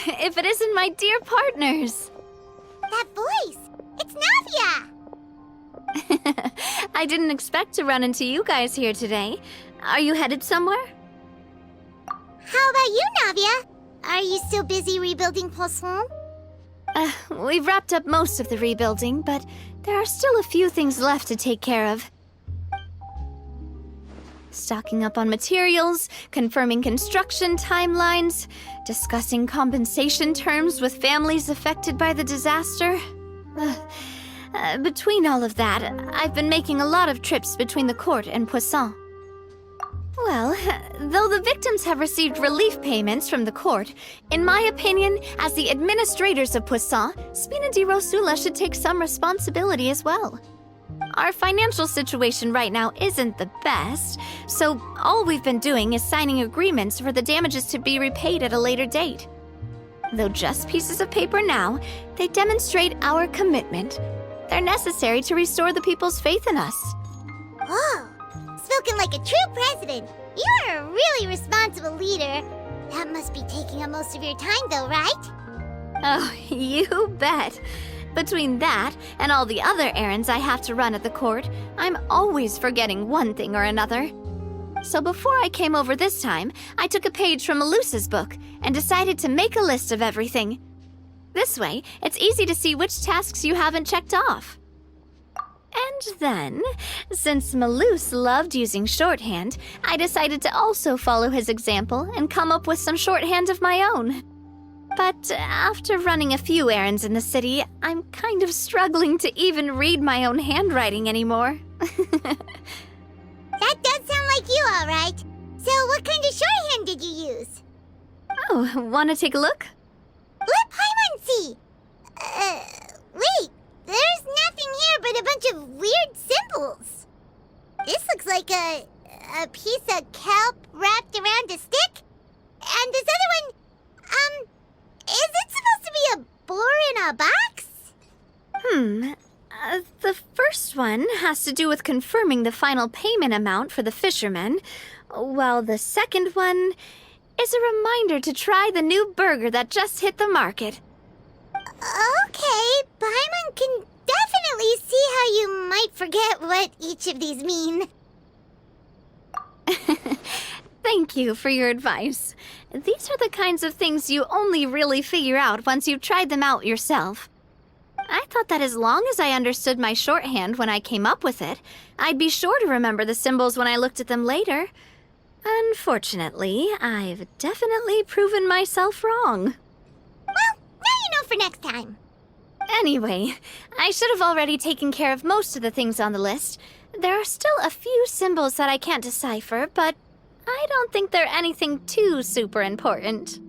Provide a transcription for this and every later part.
if it isn't my dear partners. That voice! It's Navia! I didn't expect to run into you guys here today. Are you headed somewhere? How about you, Navia? Are you still busy rebuilding Poisson? We've wrapped up most of the rebuilding, but there are still a few things left to take care of. Stocking up on materials, confirming construction timelines, discussing compensation terms with families affected by the disaster. Between all of that, I've been making a lot of trips between the court and Poisson. Well, though the victims have received relief payments from the court, in my opinion, as the administrators of Poisson, Spina di Rosula should take some responsibility as well. Our financial situation right now isn't the best, so all we've been doing is signing agreements for the damages to be repaid at a later date. Though just pieces of paper now, they demonstrate our commitment. They're necessary to restore the people's faith in us. Whoa! Spoken like a true president. You're a really responsible leader. That must be taking up most of your time, though, right? Oh, you bet. Between that and all the other errands I have to run at the court, I'm always forgetting one thing or another. So before I came over this time, I took a page from Melusa's book and decided to make a list of everything. This way, it's easy to see which tasks you haven't checked off. And then, since Melus loved using shorthand, I decided to also follow his example and come up with some shorthand of my own. But after running a few errands in the city, I'm kind of struggling to even read my own handwriting anymore. That does sound like you, all right. So what kind of shorthand did you use? Oh, want to take a look? Let Paimon see. Wait. There's nothing here but a bunch of weird symbols. This looks like a piece of kelp wrapped around a stick. And this other one, is it supposed to be a boar in a box? The first one has to do with confirming the final payment amount for the fishermen, while the second one is a reminder to try the new burger that just hit the market. Okay, Paimon can definitely see how you might forget what each of these mean. Thank you for your advice. These are the kinds of things you only really figure out once you've tried them out yourself. I thought that as long as I understood my shorthand when I came up with it, I'd be sure to remember the symbols when I looked at them later. Unfortunately, I've definitely proven myself wrong. Well, now you know for next time. Anyway, I should have already taken care of most of the things on the list. There are still a few symbols that I can't decipher, but I don't think they're anything too super important.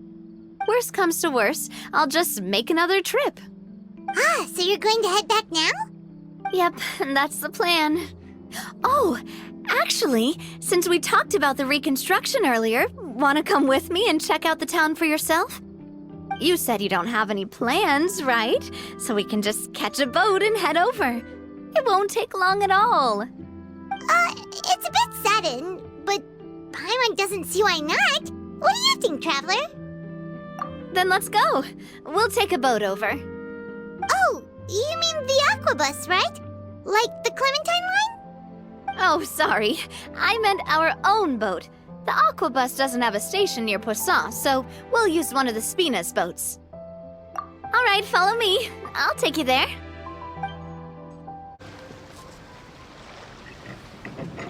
Worst comes to worst, I'll just make another trip. So you're going to head back now? Yep, that's the plan. Oh, actually, since we talked about the reconstruction earlier, want to come with me and check out the town for yourself? You said you don't have any plans, right? So we can just catch a boat and head over. It won't take long at all. It's a bit sudden, but Paimon doesn't see why not. What do you think, Traveler? Then let's go. We'll take a boat over. Oh, you mean the Aquabus, right? Like the Clementine line? Oh, sorry. I meant our own boat. The Aquabus doesn't have a station near Poisson, so we'll use one of the Spina's boats. All right, follow me. I'll take you there.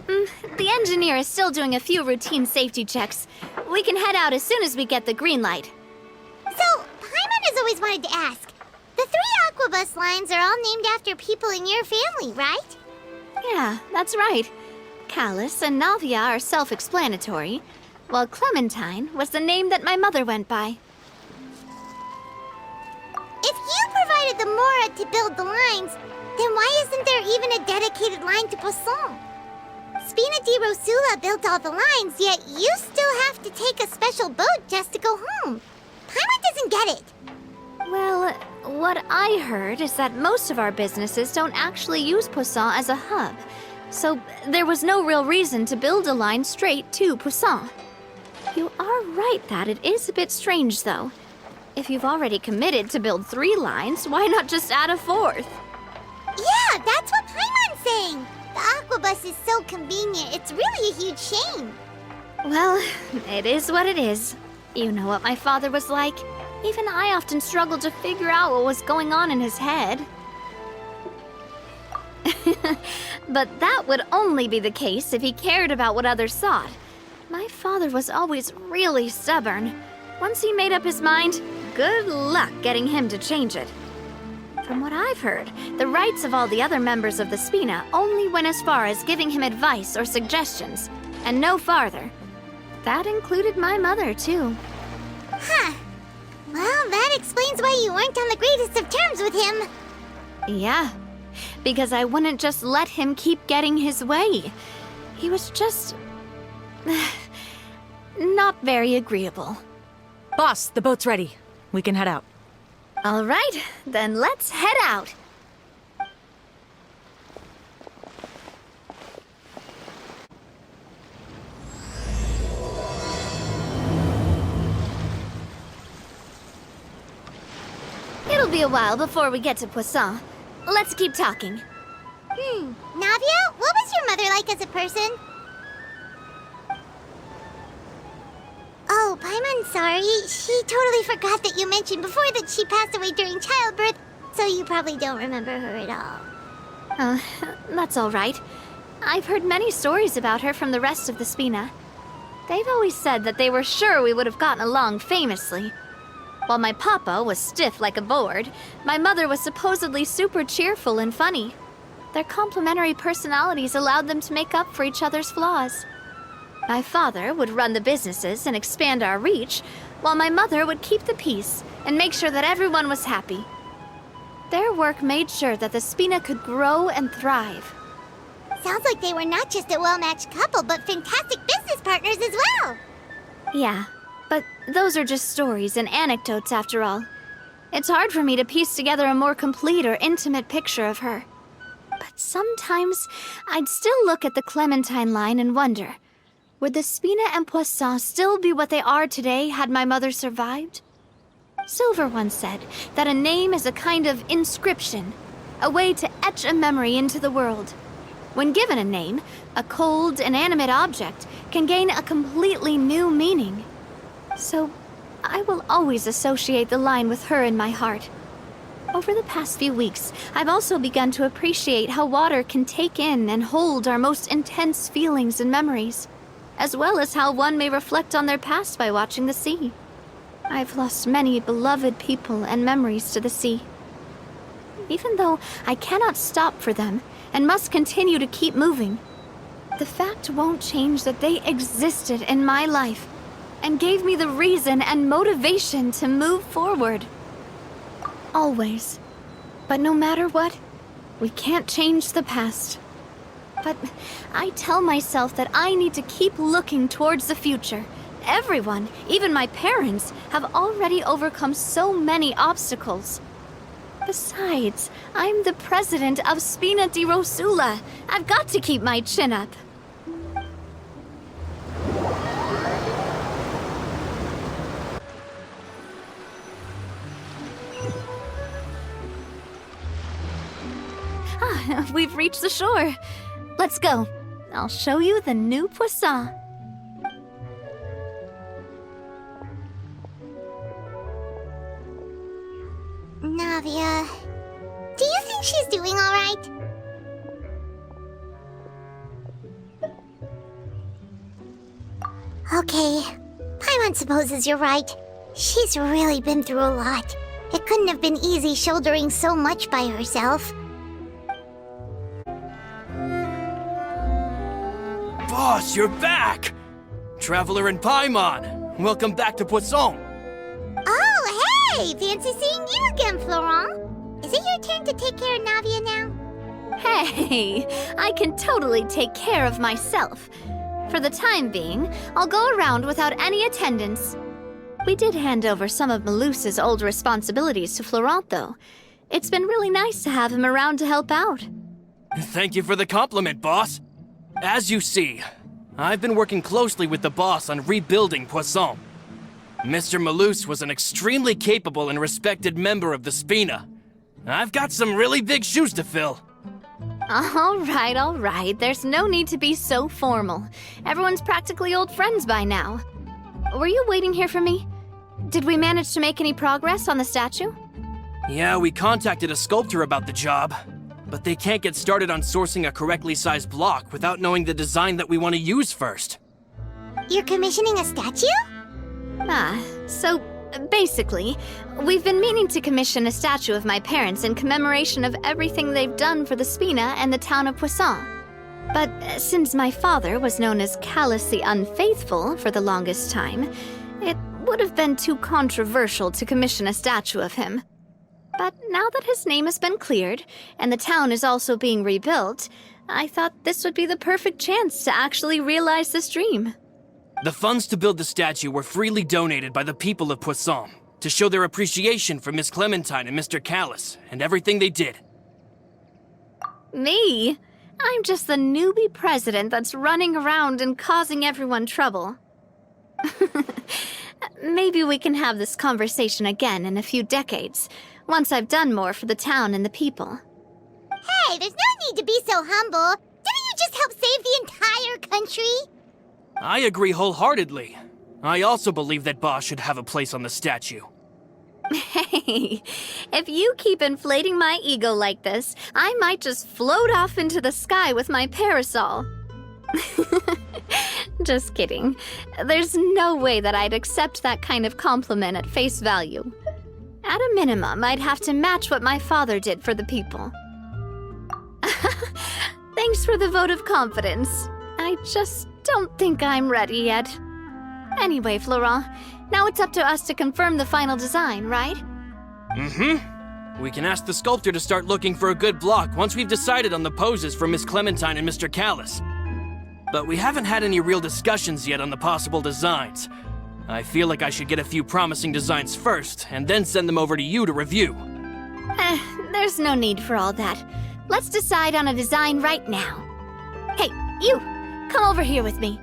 The engineer is still doing a few routine safety checks. We can head out as soon as we get the green light. So, Paimon has always wanted to ask. The 3 Aquabus lines are all named after people in your family, right? Yeah, that's right. Callus and Navia are self-explanatory, while Clementine was the name that my mother went by. If you provided the Mora to build the lines, then why isn't there even a dedicated line to Poisson? Spina di Rosula built all the lines, yet you still have to take a special boat just to go home. Paimon doesn't get it. Well, what I heard is that most of our businesses don't actually use Poisson as a hub, so there was no real reason to build a line straight to Poisson. You are right that it is a bit strange, though. If you've already committed to build 3 lines, why not just add a 4th? Yeah, that's what Paimon's saying. The aquabus is so convenient, it's really a huge shame. Well, it is what it is. You know what my father was like. Even I often struggled to figure out what was going on in his head. But that would only be the case if he cared about what others thought. My father was always really stubborn. Once he made up his mind, good luck getting him to change it. From what I've heard, the rights of all the other members of the Spina only went as far as giving him advice or suggestions, and no farther. That included my mother, too. Huh. Well, that explains why you weren't on the greatest of terms with him. Yeah, because I wouldn't just let him keep getting his way. He was just... not very agreeable. Boss, the boat's ready. We can head out. All right, then let's head out. It'll be a while before we get to Poisson. Let's keep talking. Navia, what was your mother like as a person? Oh, Paimon's sorry. She totally forgot that you mentioned before that she passed away during childbirth, so you probably don't remember her at all. That's all right. I've heard many stories about her from the rest of the Spina. They've always said that they were sure we would have gotten along famously. While my papa was stiff like a board, my mother was supposedly super cheerful and funny. Their complementary personalities allowed them to make up for each other's flaws. My father would run the businesses and expand our reach, while my mother would keep the peace and make sure that everyone was happy. Their work made sure that the Spina could grow and thrive. Sounds like they were not just a well-matched couple, but fantastic business partners as well. Yeah, but those are just stories and anecdotes after all. It's hard for me to piece together a more complete or intimate picture of her. But sometimes I'd still look at the Clementine line and wonder, would the Spina and Poisson still be what they are today had my mother survived? Silver once said that a name is a kind of inscription, a way to etch a memory into the world. When given a name, a cold, inanimate object can gain a completely new meaning. So, I will always associate the line with her in my heart. Over the past few weeks, I've also begun to appreciate how water can take in and hold our most intense feelings and memories, as well as how one may reflect on their past by watching the sea. I've lost many beloved people and memories to the sea. Even though I cannot stop for them and must continue to keep moving, the fact won't change that they existed in my life and gave me the reason and motivation to move forward. Always. But no matter what, we can't change the past. But I tell myself that I need to keep looking towards the future. Everyone, even my parents, have already overcome so many obstacles. Besides, I'm the president of Spina di Rosula. I've got to keep my chin up. We've reached the shore. Let's go. I'll show you the new Poisson. Navia, do you think she's doing all right? Okay, Paimon supposes you're right. She's really been through a lot. It couldn't have been easy shouldering so much by herself. Boss, you're back! Traveler and Paimon, welcome back to Poisson. Oh, hey! Fancy seeing you again, Florent. Is it your turn to take care of Navia now? Hey, I can totally take care of myself. For the time being, I'll go around without any attendance. We did hand over some of Malus's old responsibilities to Florent, though. It's been really nice to have him around to help out. Thank you for the compliment, boss. As you see, I've been working closely with the boss on rebuilding Poisson. Mr. Malus was an extremely capable and respected member of the Spina. I've got some really big shoes to fill. All right. There's no need to be so formal. Everyone's practically old friends by now. Were you waiting here for me? Did we manage to make any progress on the statue? Yeah, we contacted a sculptor about the job, but they can't get started on sourcing a correctly sized block without knowing the design that we want to use first. You're commissioning a statue? So basically, we've been meaning to commission a statue of my parents in commemoration of everything they've done for the Spina and the town of Poisson. But since my father was known as Callus the Unfaithful for the longest time, it would have been too controversial to commission a statue of him. But now that his name has been cleared, and the town is also being rebuilt, I thought this would be the perfect chance to actually realize this dream. The funds to build the statue were freely donated by the people of Poisson to show their appreciation for Miss Clementine and Mr. Callus and everything they did. Me? I'm just the newbie president that's running around and causing everyone trouble. Maybe we can have this conversation again in a few decades, once I've done more for the town and the people. Hey, there's no need to be so humble. Didn't you just help save the entire country? I agree wholeheartedly. I also believe that Boss should have a place on the statue. Hey, if you keep inflating my ego like this, I might just float off into the sky with my parasol. Just kidding. There's no way that I'd accept that kind of compliment at face value. At a minimum, I'd have to match what my father did for the people. Thanks for the vote of confidence. I just don't think I'm ready yet. Anyway, Florent, now it's up to us to confirm the final design, right? Mm-hmm. We can ask the sculptor to start looking for a good block once we've decided on the poses for Miss Clementine and Mr. Callus. But we haven't had any real discussions yet on the possible designs. I feel like I should get a few promising designs first, and then send them over to you to review. There's no need for all that. Let's decide on a design right now. Hey, you! Come over here with me.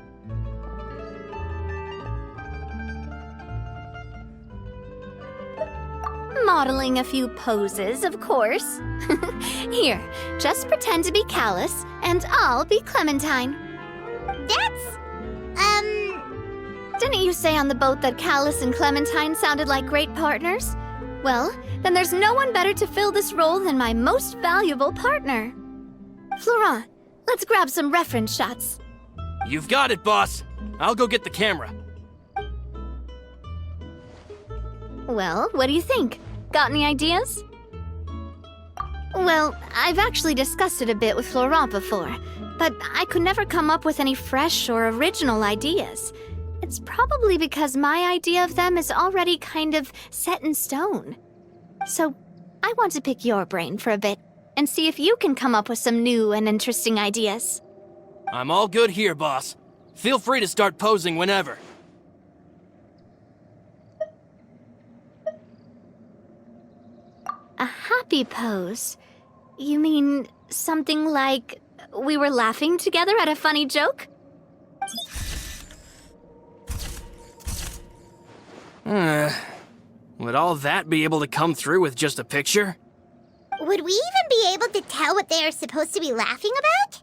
Modeling a few poses, of course. Here, just pretend to be Callus, and I'll be Clementine. That's... Didn't you say on the boat that Callus and Clementine sounded like great partners? Well, then there's no one better to fill this role than my most valuable partner. Florent, let's grab some reference shots. You've got it, boss. I'll go get the camera. Well, what do you think? Got any ideas? Well, I've actually discussed it a bit with Florent before, but I could never come up with any fresh or original ideas. It's probably because my idea of them is already kind of set in stone. So, I want to pick your brain for a bit and see if you can come up with some new and interesting ideas. I'm all good here, boss. Feel free to start posing whenever. A happy pose? You mean something like we were laughing together at a funny joke? Would all that be able to come through with just a picture? Would we even be able to tell what they are supposed to be laughing about?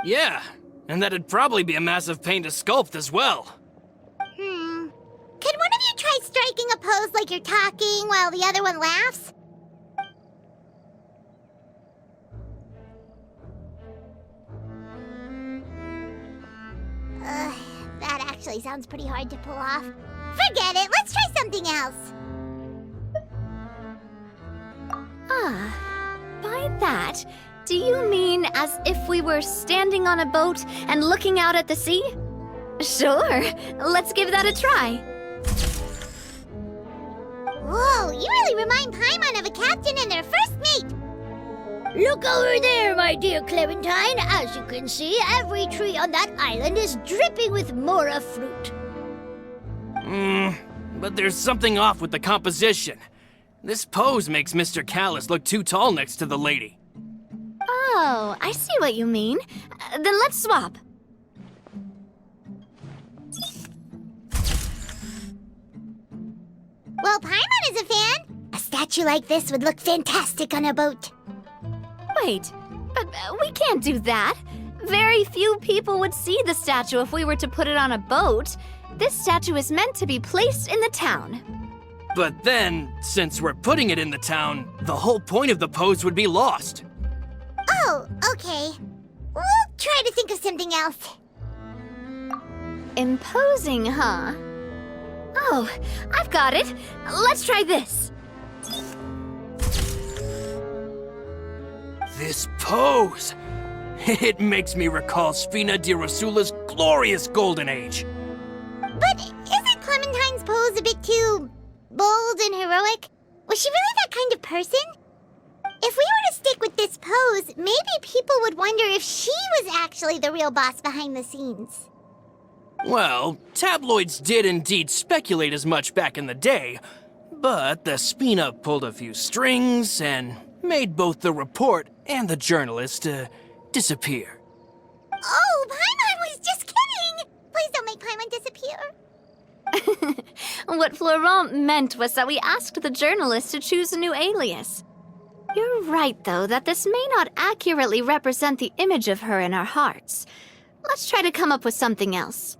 Yeah, and that'd probably be a massive pain to sculpt as well. Could one of you try striking a pose like you're talking while the other one laughs? That actually sounds pretty hard to pull off. Forget it, let's try something else. By that, do you mean as if we were standing on a boat and looking out at the sea? Sure, let's give that a try. Whoa, you really remind Paimon of a captain and their first mate. Look over there, my dear Clementine. As you can see, every tree on that island is dripping with mora fruit. But there's something off with the composition. This pose makes Mr. Callus look too tall next to the lady. Oh, I see what you mean. Then let's swap. Well, Paimon is a fan. A statue like this would look fantastic on a boat. Wait, but we can't do that. Very few people would see the statue if we were to put it on a boat. This statue is meant to be placed in the town. But then, since we're putting it in the town, the whole point of the pose would be lost. Oh, okay. We'll try to think of something else. Imposing, huh? Oh, I've got it. Let's try this. This pose! It makes me recall Spina di Rosula's glorious golden age. But isn't Clementine's pose a bit too bold and heroic? Was she really that kind of person? If we were to stick with this pose, maybe people would wonder if she was actually the real boss behind the scenes. Well, tabloids did indeed speculate as much back in the day, but the Spina pulled a few strings and made both the report and the journalist disappear. Oh, Paimon was just kidding! Please don't make Paimon disappear. What Florent meant was that we asked the journalist to choose a new alias. You're right, though, that this may not accurately represent the image of her in our hearts. Let's try to come up with something else.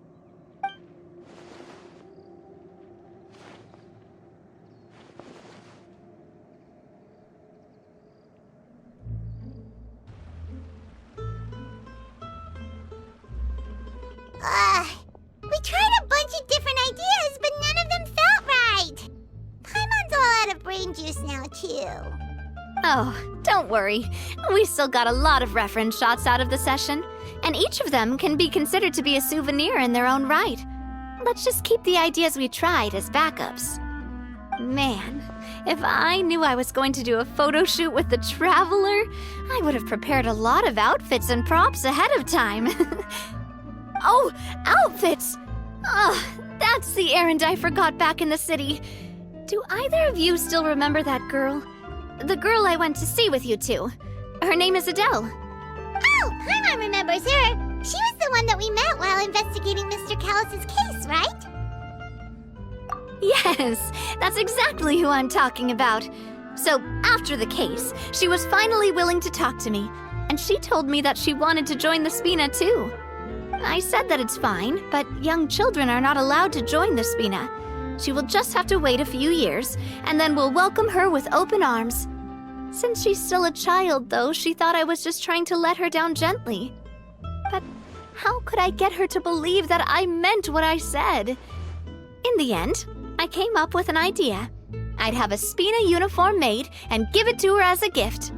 We tried a bunch of different ideas, but none of them felt right. Paimon's all out of brain juice now, too. Oh, don't worry. We still got a lot of reference shots out of the session, and each of them can be considered to be a souvenir in their own right. Let's just keep the ideas we tried as backups. Man, if I knew I was going to do a photo shoot with the Traveler, I would have prepared a lot of outfits and props ahead of time. Oh, outfits! That's the errand I forgot back in the city. Do either of you still remember that girl? The girl I went to see with you two. Her name is Adele. Oh, Paimon remembers her. She was the one that we met while investigating Mr. Callus's case, right? Yes, that's exactly who I'm talking about. So, after the case, she was finally willing to talk to me, and she told me that she wanted to join the Spina too. I said that it's fine, but young children are not allowed to join the Spina. She will just have to wait a few years, and then we'll welcome her with open arms. Since she's still a child, though, she thought I was just trying to let her down gently. But how could I get her to believe that I meant what I said? In the end, I came up with an idea. I'd have a Spina uniform made and give it to her as a gift.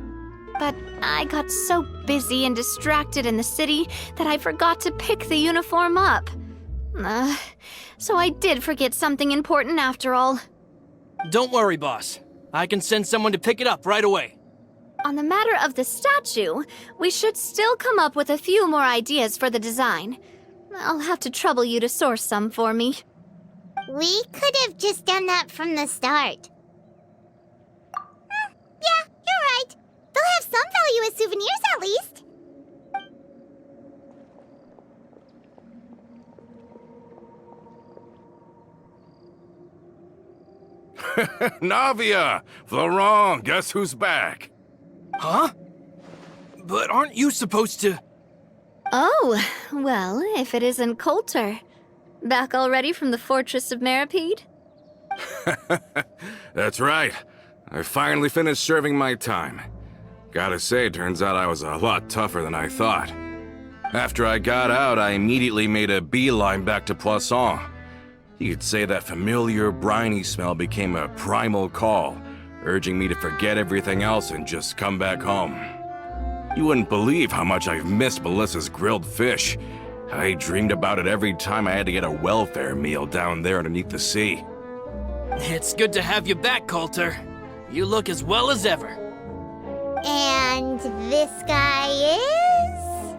But I got so busy and distracted in the city that I forgot to pick the uniform up. So I did forget something important after all. Don't worry, boss. I can send someone to pick it up right away. On the matter of the statue, we should still come up with a few more ideas for the design. I'll have to trouble you to source some for me. We could have just done that from the start. Yeah, you're right. They'll have some value as souvenirs at least. Navia! Florent, guess who's back? Huh? But aren't you supposed to... Oh, well, if it isn't Coulter. Back already from the Fortress of Meripede? That's right. I finally finished serving my time. Gotta say, turns out I was a lot tougher than I thought. After I got out, I immediately made a beeline back to Poisson. You could say that familiar, briny smell became a primal call, urging me to forget everything else and just come back home. You wouldn't believe how much I've missed Melissa's grilled fish. I dreamed about it every time I had to get a welfare meal down there underneath the sea. It's good to have you back, Coulter. You look as well as ever. And this guy is?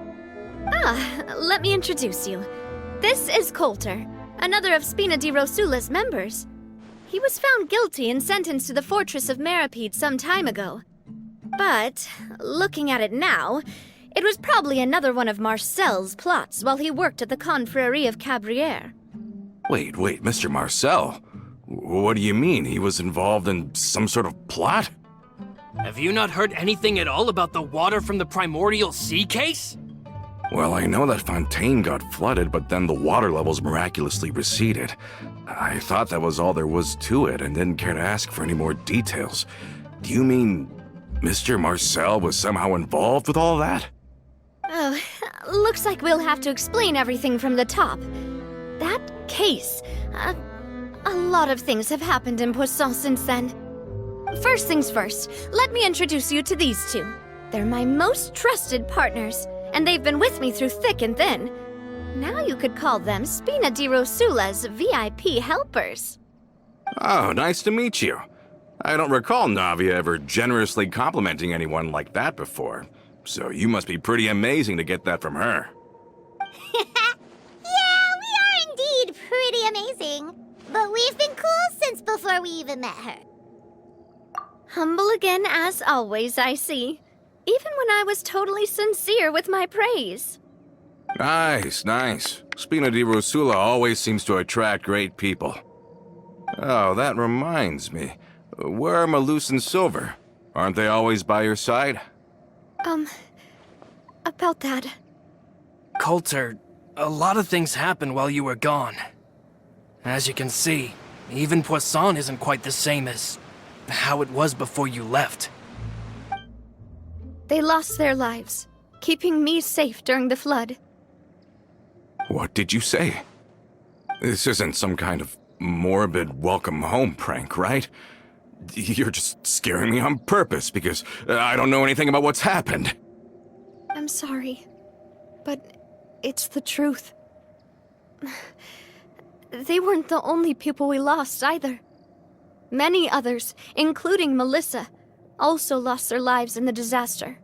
Let me introduce you. This is Coulter, another of Spina di Rosula's members. He was found guilty and sentenced to the Fortress of Meripede some time ago. But, looking at it now, it was probably another one of Marcel's plots while he worked at the Confrérie of Cabrières. Wait, Mr. Marcel? What do you mean? He was involved in some sort of plot? Have you not heard anything at all about the water from the primordial sea case? Well, I know that Fontaine got flooded, but then the water levels miraculously receded. I thought that was all there was to it and didn't care to ask for any more details. Do you mean Mr. Marcel was somehow involved with all that? Oh, looks like we'll have to explain everything from the top. That case. A lot of things have happened in Poisson since then. First things first, let me introduce you to these two. They're my most trusted partners, and they've been with me through thick and thin. Now you could call them Spina di Rosula's VIP helpers. Oh, nice to meet you. I don't recall Navia ever generously complimenting anyone like that before, so you must be pretty amazing to get that from her. Yeah, we are indeed pretty amazing. But we've been cool since before we even met her. Humble again as always, I see. Even when I was totally sincere with my praise. Nice, nice. Spina di Rosula always seems to attract great people. Oh, that reminds me. Where are Malus and Silver? Aren't they always by your side? About that. Coulter, a lot of things happened while you were gone. As you can see, even Poisson isn't quite the same as how it was before you left. They lost their lives, keeping me safe during the flood. What did you say? This isn't some kind of morbid welcome home prank, right? You're just scaring me on purpose because I don't know anything about what's happened. I'm sorry, but it's the truth. They weren't the only people we lost either. Many others, including Melissa, also lost their lives in the disaster.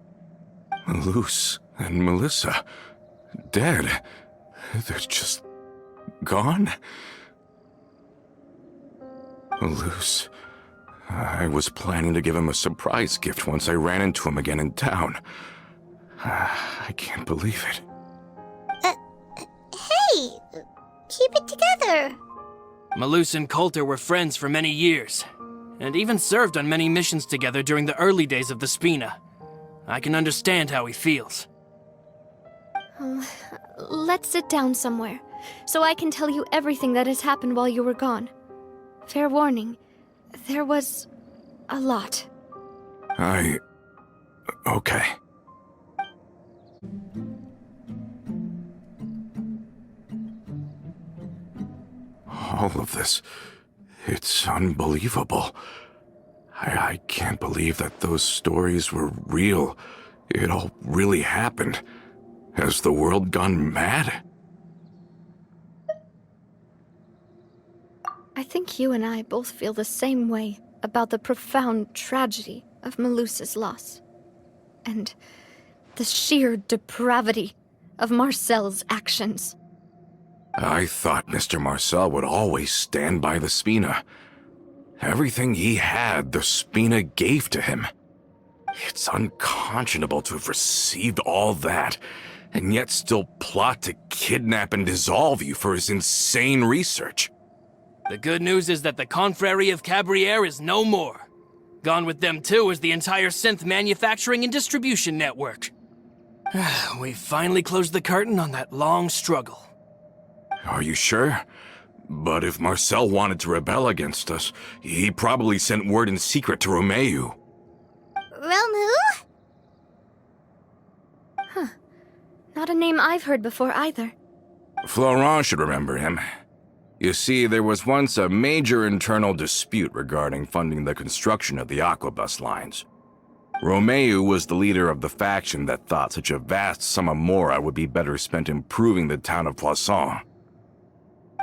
Malus and Melissa, dead. They're just gone? Malus, I was planning to give him a surprise gift once I ran into him again in town. I can't believe it. Hey, keep it together. Malus and Coulter were friends for many years, and even served on many missions together during the early days of the Spina. I can understand how he feels. Let's sit down somewhere, so I can tell you everything that has happened while you were gone. Fair warning, there was a lot. Okay. All of this, it's unbelievable. I can't believe that those stories were real. It all really happened. Has the world gone mad? I think you and I both feel the same way about the profound tragedy of Melusa's loss. And the sheer depravity of Marcel's actions. I thought Mr. Marcel would always stand by the Spina. Everything he had, the Spina gave to him. It's unconscionable to have received all that, and yet still plot to kidnap and dissolve you for his insane research. The good news is that the Confrérie of Cabriere is no more. Gone with them too is the entire synth manufacturing and distribution network. We finally closed the curtain on that long struggle. Are you sure? But if Marcel wanted to rebel against us, he probably sent word in secret to Romeu. Romu? Not a name I've heard before either. Florent should remember him. You see, there was once a major internal dispute regarding funding the construction of the Aquabus lines. Romeu was the leader of the faction that thought such a vast sum of mora would be better spent improving the town of Poisson.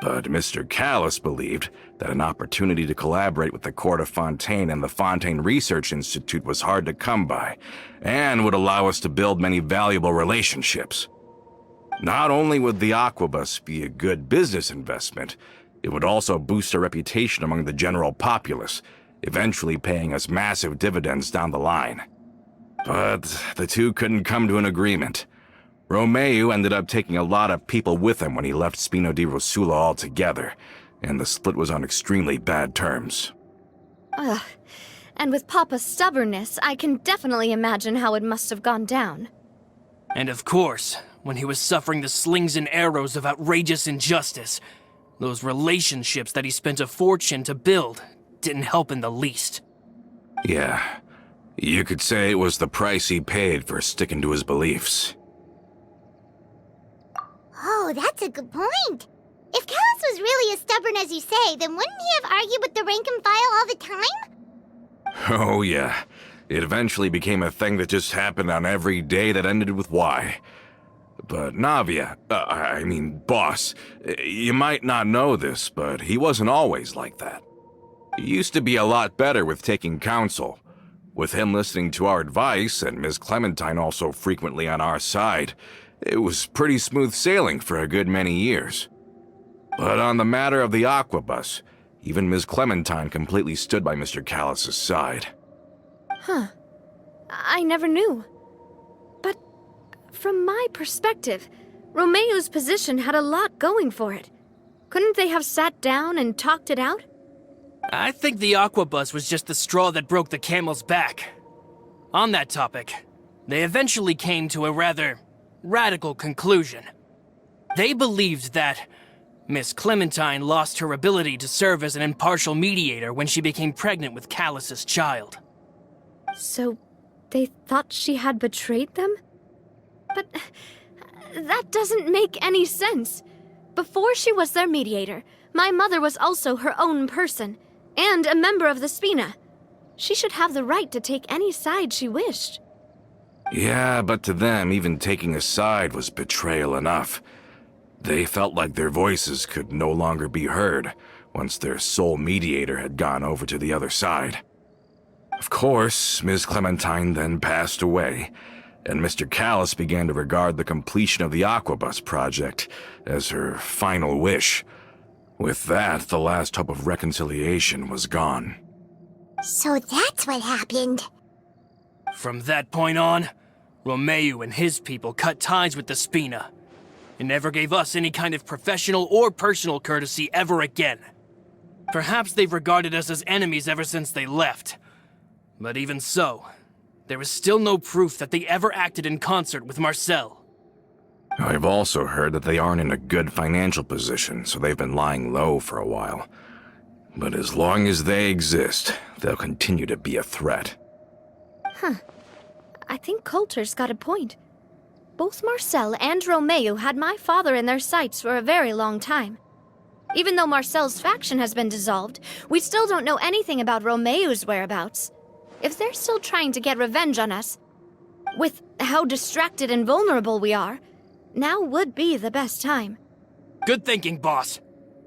But Mr. Callis believed that an opportunity to collaborate with the court of Fontaine and the Fontaine Research Institute was hard to come by, and would allow us to build many valuable relationships. Not only would the Aquabus be a good business investment, it would also boost our reputation among the general populace, eventually paying us massive dividends down the line. But the two couldn't come to an agreement. Romeu ended up taking a lot of people with him when he left Spina di Rosula altogether, and the split was on extremely bad terms. Ugh. And with Papa's stubbornness, I can definitely imagine how it must have gone down. And of course, when he was suffering the slings and arrows of outrageous injustice, those relationships that he spent a fortune to build didn't help in the least. Yeah, you could say it was the price he paid for sticking to his beliefs. Oh, that's a good point. If Callus was really as stubborn as you say, then wouldn't he have argued with the rank and file all the time? Oh yeah, it eventually became a thing that just happened on every day that ended with Y. But Navia, boss, you might not know this, but he wasn't always like that. He used to be a lot better with taking counsel. With him listening to our advice, and Ms. Clementine also frequently on our side, it was pretty smooth sailing for a good many years. But on the matter of the Aquabus, even Ms. Clementine completely stood by Mr. Callus's side. Huh. I never knew. But from my perspective, Romeo's position had a lot going for it. Couldn't they have sat down and talked it out? I think the Aquabus was just the straw that broke the camel's back. On that topic, they eventually came to a rather radical conclusion. They believed that Miss Clementine lost her ability to serve as an impartial mediator when she became pregnant with Callus's child. So, they thought she had betrayed them? But that doesn't make any sense. Before she was their mediator, my mother was also her own person, and a member of the Spina. She should have the right to take any side she wished. Yeah, but to them, even taking a side was betrayal enough. They felt like their voices could no longer be heard once their sole mediator had gone over to the other side. Of course, Ms. Clementine then passed away, and Mr. Callus began to regard the completion of the Aquabus project as her final wish. With that, the last hope of reconciliation was gone. So that's what happened. From that point on, Romeo and his people cut ties with the Spina, and never gave us any kind of professional or personal courtesy ever again. Perhaps they've regarded us as enemies ever since they left. But even so, there is still no proof that they ever acted in concert with Marcel. I've also heard that they aren't in a good financial position, so they've been lying low for a while. But as long as they exist, they'll continue to be a threat. Huh. I think Coulter's got a point. Both Marcel and Romeo had my father in their sights for a very long time. Even though Marcel's faction has been dissolved, we still don't know anything about Romeo's whereabouts. If they're still trying to get revenge on us, with how distracted and vulnerable we are, now would be the best time. Good thinking, boss.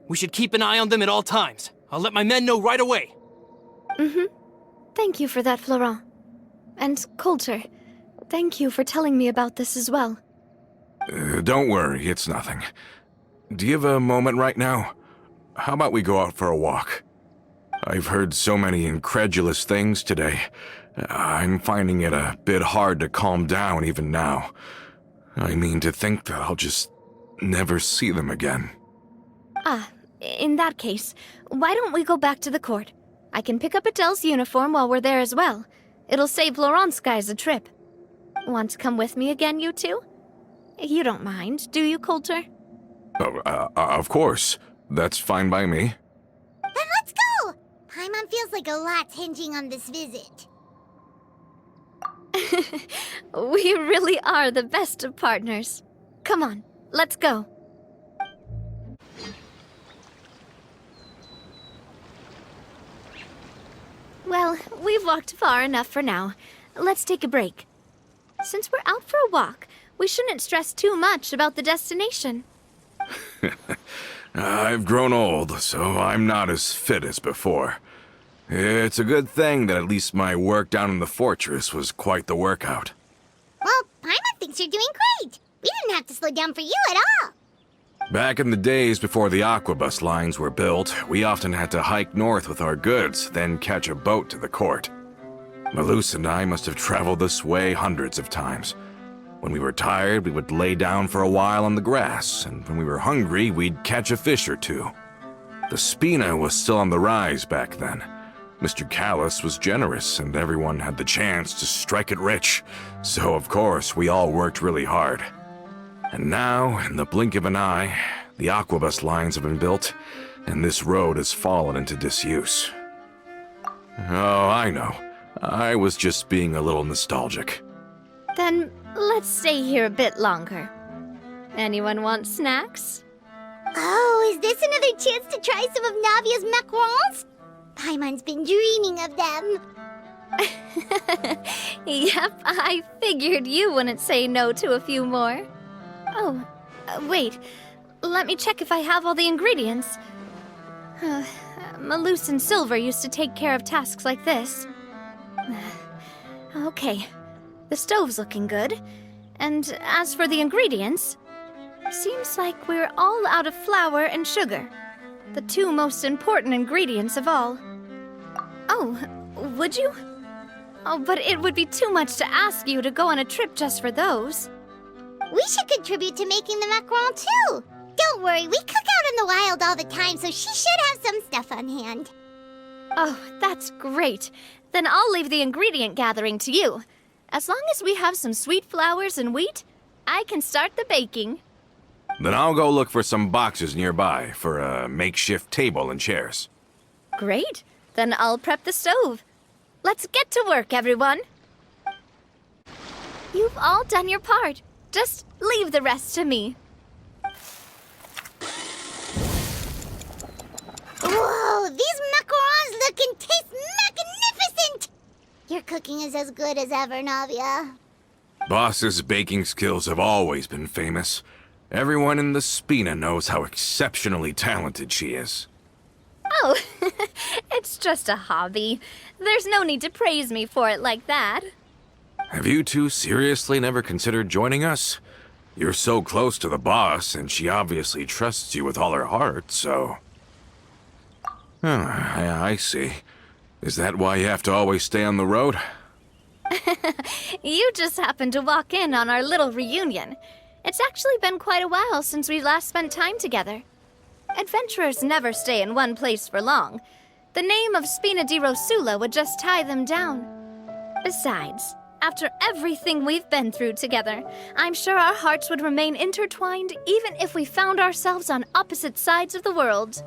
We should keep an eye on them at all times. I'll let my men know right away. Thank you for that, Florent. And Coulter, thank you for telling me about this as well. Don't worry, it's nothing. Do you have a moment right now? How about we go out for a walk? I've heard so many incredulous things today. I'm finding it a bit hard to calm down even now. I mean, to think that I'll just never see them again. In that case, why don't we go back to the court? I can pick up Adele's uniform while we're there as well. It'll save Laurent's guys a trip. Want to come with me again, you two? You don't mind, do you, Coulter? Of course. That's fine by me. Then let's go! Paimon feels like a lot's hinging on this visit. We really are the best of partners. Come on, let's go. Well, we've walked far enough for now. Let's take a break. Since we're out for a walk, we shouldn't stress too much about the destination. I've grown old, so I'm not as fit as before. It's a good thing that at least my work down in the fortress was quite the workout. Well, Paimon thinks you're doing great. We didn't have to slow down for you at all. Back in the days before the Aquabus lines were built, we often had to hike north with our goods, then catch a boat to the court. Malus and I must have traveled this way hundreds of times. When we were tired, we would lay down for a while on the grass, and when we were hungry, we'd catch a fish or two. The Spina was still on the rise back then. Mr. Callus was generous, and everyone had the chance to strike it rich. So, of course, we all worked really hard. And now, in the blink of an eye, the Aquabus lines have been built, and this road has fallen into disuse. Oh, I know. I was just being a little nostalgic. Then let's stay here a bit longer. Anyone want snacks? Oh, is this another chance to try some of Navia's macarons? Paimon's been dreaming of them. Yep, I figured you wouldn't say no to a few more. Oh, wait. Let me check if I have all the ingredients. Malus and Silver used to take care of tasks like this. Okay, the stove's looking good. And as for the ingredients, seems like we're all out of flour and sugar. The two most important ingredients of all. Oh, would you? Oh, but it would be too much to ask you to go on a trip just for those. We should contribute to making the macaron too. Don't worry, we cook out in the wild all the time, so she should have some stuff on hand. Oh, that's great. Then I'll leave the ingredient gathering to you. As long as we have some sweet flours and wheat, I can start the baking. Then I'll go look for some boxes nearby for a makeshift table and chairs. Great. Then I'll prep the stove. Let's get to work, everyone. You've all done your part. Just leave the rest to me. Whoa, these macarons look and taste magnificent! Your cooking is as good as ever, Navia. Boss's baking skills have always been famous. Everyone in the Spina knows how exceptionally talented she is. Oh, it's just a hobby. There's no need to praise me for it like that. Have you two seriously never considered joining us? You're so close to the boss, and she obviously trusts you with all her heart, so... I see. Is that why you have to always stay on the road? You just happened to walk in on our little reunion. It's actually been quite a while since we last spent time together. Adventurers never stay in one place for long. The name of Spina di Rosula would just tie them down. Besides, after everything we've been through together, I'm sure our hearts would remain intertwined even if we found ourselves on opposite sides of the world.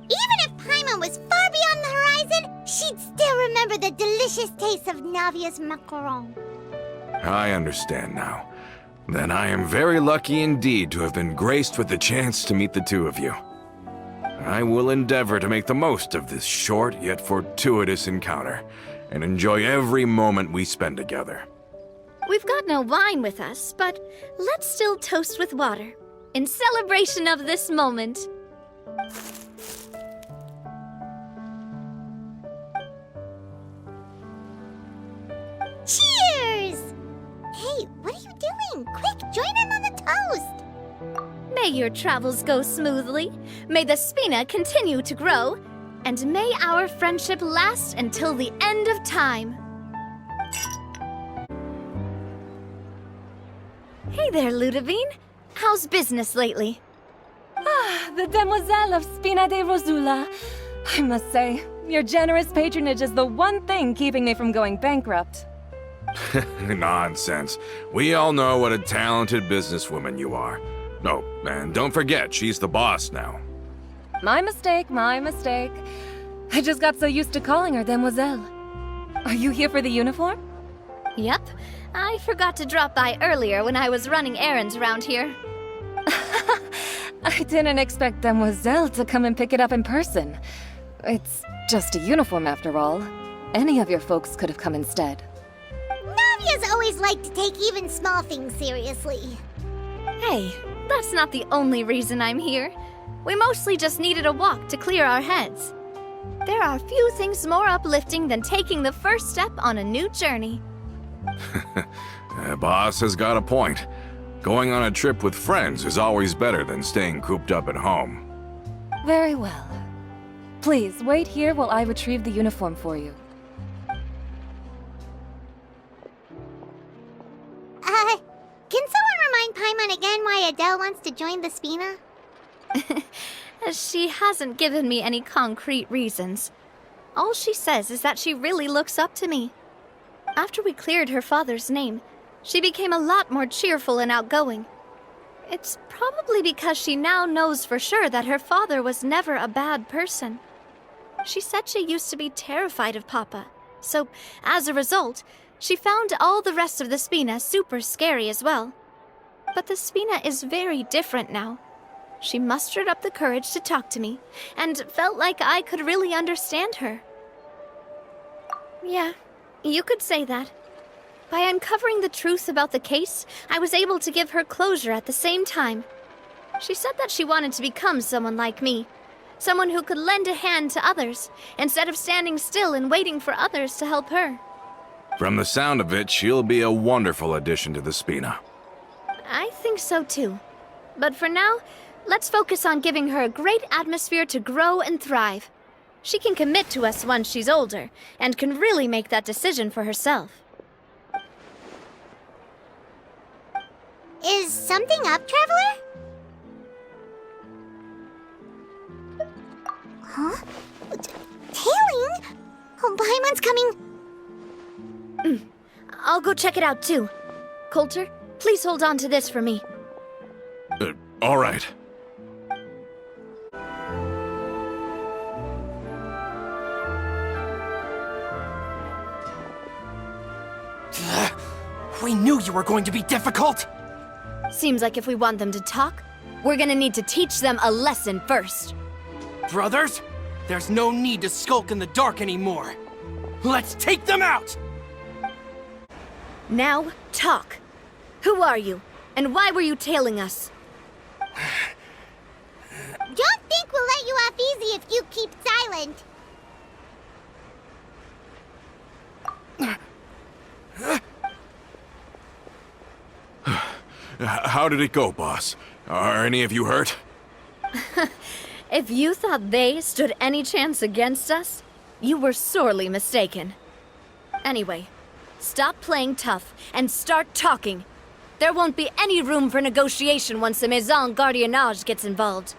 Even if Paimon was far beyond the horizon, she'd still remember the delicious taste of Navia's macaron. I understand now. Then I am very lucky indeed to have been graced with the chance to meet the two of you. I will endeavor to make the most of this short yet fortuitous encounter, and enjoy every moment we spend together. We've got no wine with us, but let's still toast with water, in celebration of this moment. Cheers! Hey, what are you doing? Quick, join in on the toast! May your travels go smoothly, may the Spina continue to grow, and may our friendship last until the end of time. Hey there, Ludovine. How's business lately? The Demoiselle of Spina de Rosula. I must say, your generous patronage is the one thing keeping me from going bankrupt. Nonsense. We all know what a talented businesswoman you are. No, and don't forget, she's the boss now. My mistake, my mistake. I just got so used to calling her Demoiselle. Are you here for the uniform? Yep. I forgot to drop by earlier when I was running errands around here. I didn't expect Demoiselle to come and pick it up in person. It's just a uniform after all. Any of your folks could have come instead. Navia's always liked to take even small things seriously. Hey, that's not the only reason I'm here. We mostly just needed a walk to clear our heads. There are few things more uplifting than taking the first step on a new journey. Boss has got a point. Going on a trip with friends is always better than staying cooped up at home. Very well. Please, wait here while I retrieve the uniform for you. Can someone remind Paimon again why Adele wants to join the Spina? She hasn't given me any concrete reasons. All she says is that she really looks up to me. After we cleared her father's name, she became a lot more cheerful and outgoing. It's probably because she now knows for sure that her father was never a bad person. She said she used to be terrified of Papa, so as a result, she found all the rest of the Spina super scary as well. But the Spina is very different now. She mustered up the courage to talk to me, and felt like I could really understand her. Yeah, you could say that. By uncovering the truth about the case, I was able to give her closure at the same time. She said that she wanted to become someone like me, someone who could lend a hand to others, instead of standing still and waiting for others to help her. From the sound of it, she'll be a wonderful addition to the Spina. I think so too. But for now, let's focus on giving her a great atmosphere to grow and thrive. She can commit to us once she's older, and can really make that decision for herself. Is something up, Traveler? Huh? Tailing? Oh, Paimon's coming. I'll go check it out too. Coulter, please hold on to this for me. All right. We knew you were going to be difficult! Seems like if we want them to talk, we're gonna need to teach them a lesson first. Brothers, there's no need to skulk in the dark anymore. Let's take them out! Now, talk. Who are you? And why were you tailing us? Don't think we'll let you off easy if you keep silent. How did it go, boss? Are any of you hurt? If you thought they stood any chance against us, you were sorely mistaken. Anyway, stop playing tough and start talking. There won't be any room for negotiation once the Maison Gardiennage gets involved.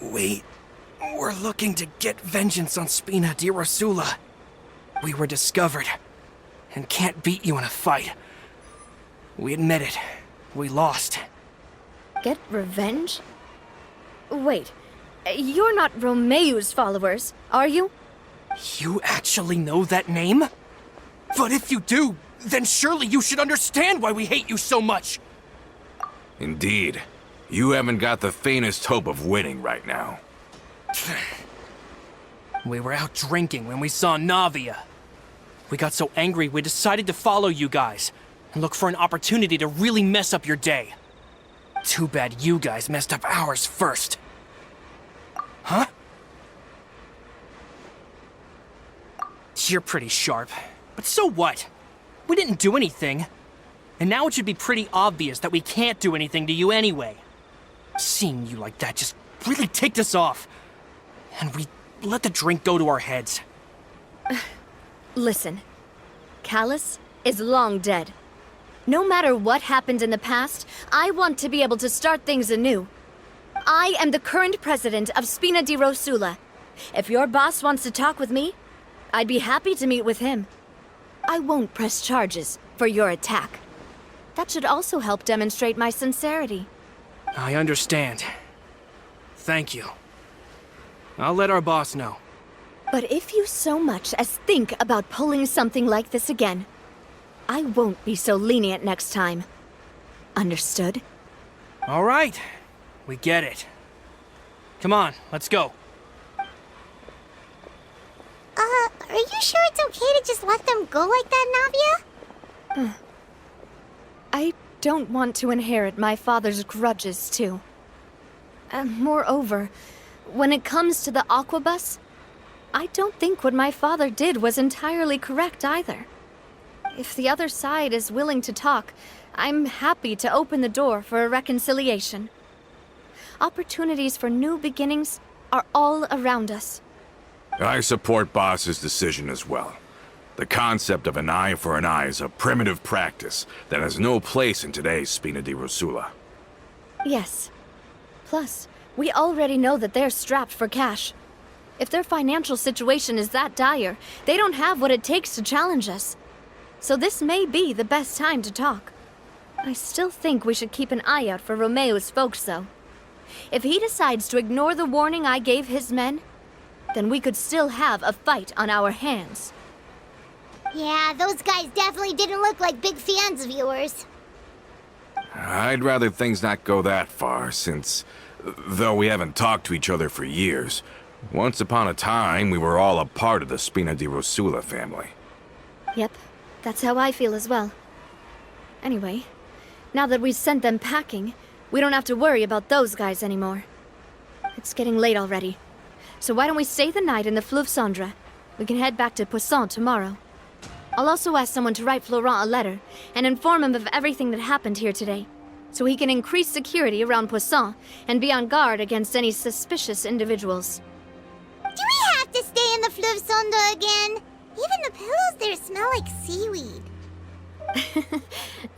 We're looking to get vengeance on Spina di Rosula. We were discovered, and can't beat you in a fight. We admit it. We lost. Get revenge? Wait, you're not Romeu's followers, are you? You actually know that name? But if you do, then surely you should understand why we hate you so much! Indeed. You haven't got the faintest hope of winning right now. We were out drinking when we saw Navia. We got so angry we decided to follow you guys and look for an opportunity to really mess up your day. Too bad you guys messed up ours first. Huh? You're pretty sharp, but so what? We didn't do anything. And now it should be pretty obvious that we can't do anything to you anyway. Seeing you like that just really ticked us off. And we let the drink go to our heads. Listen, Callus is long dead. No matter what happened in the past, I want to be able to start things anew. I am the current president of Spina di Rosula. If your boss wants to talk with me, I'd be happy to meet with him. I won't press charges for your attack. That should also help demonstrate my sincerity. I understand. Thank you. I'll let our boss know. But if you so much as think about pulling something like this again, I won't be so lenient next time. Understood? All right. We get it. Come on, let's go. Are you sure it's okay to just let them go like that, Navia? I don't want to inherit my father's grudges, too. Moreover, when it comes to the Aquabus, I don't think what my father did was entirely correct either. If the other side is willing to talk, I'm happy to open the door for a reconciliation. Opportunities for new beginnings are all around us. I support Boss's decision as well. The concept of an eye for an eye is a primitive practice that has no place in today's Spina di Rosula. Yes. Plus, We already know that they're strapped for cash. If their financial situation is that dire, they don't have what it takes to challenge us. So this may be the best time to talk. I still think we should keep an eye out for Romeo's folks, though. If he decides to ignore the warning I gave his men, then we could still have a fight on our hands. Yeah, those guys definitely didn't look like big fans of yours. I'd rather things not go that far, since, though we haven't talked to each other for years, once upon a time we were all a part of the Spina di Rosula family. Yep, that's how I feel as well. Anyway, now that we've sent them packing, we don't have to worry about those guys anymore. It's getting late already, so why don't we stay the night in the Fleuve Cendre? We can head back to Poisson tomorrow. I'll also ask someone to write Florent a letter and inform him of everything that happened here today, so he can increase security around Poisson and be on guard against any suspicious individuals. Do we have to stay in the Fleuve Cendre again? Even the pillows there smell like seaweed.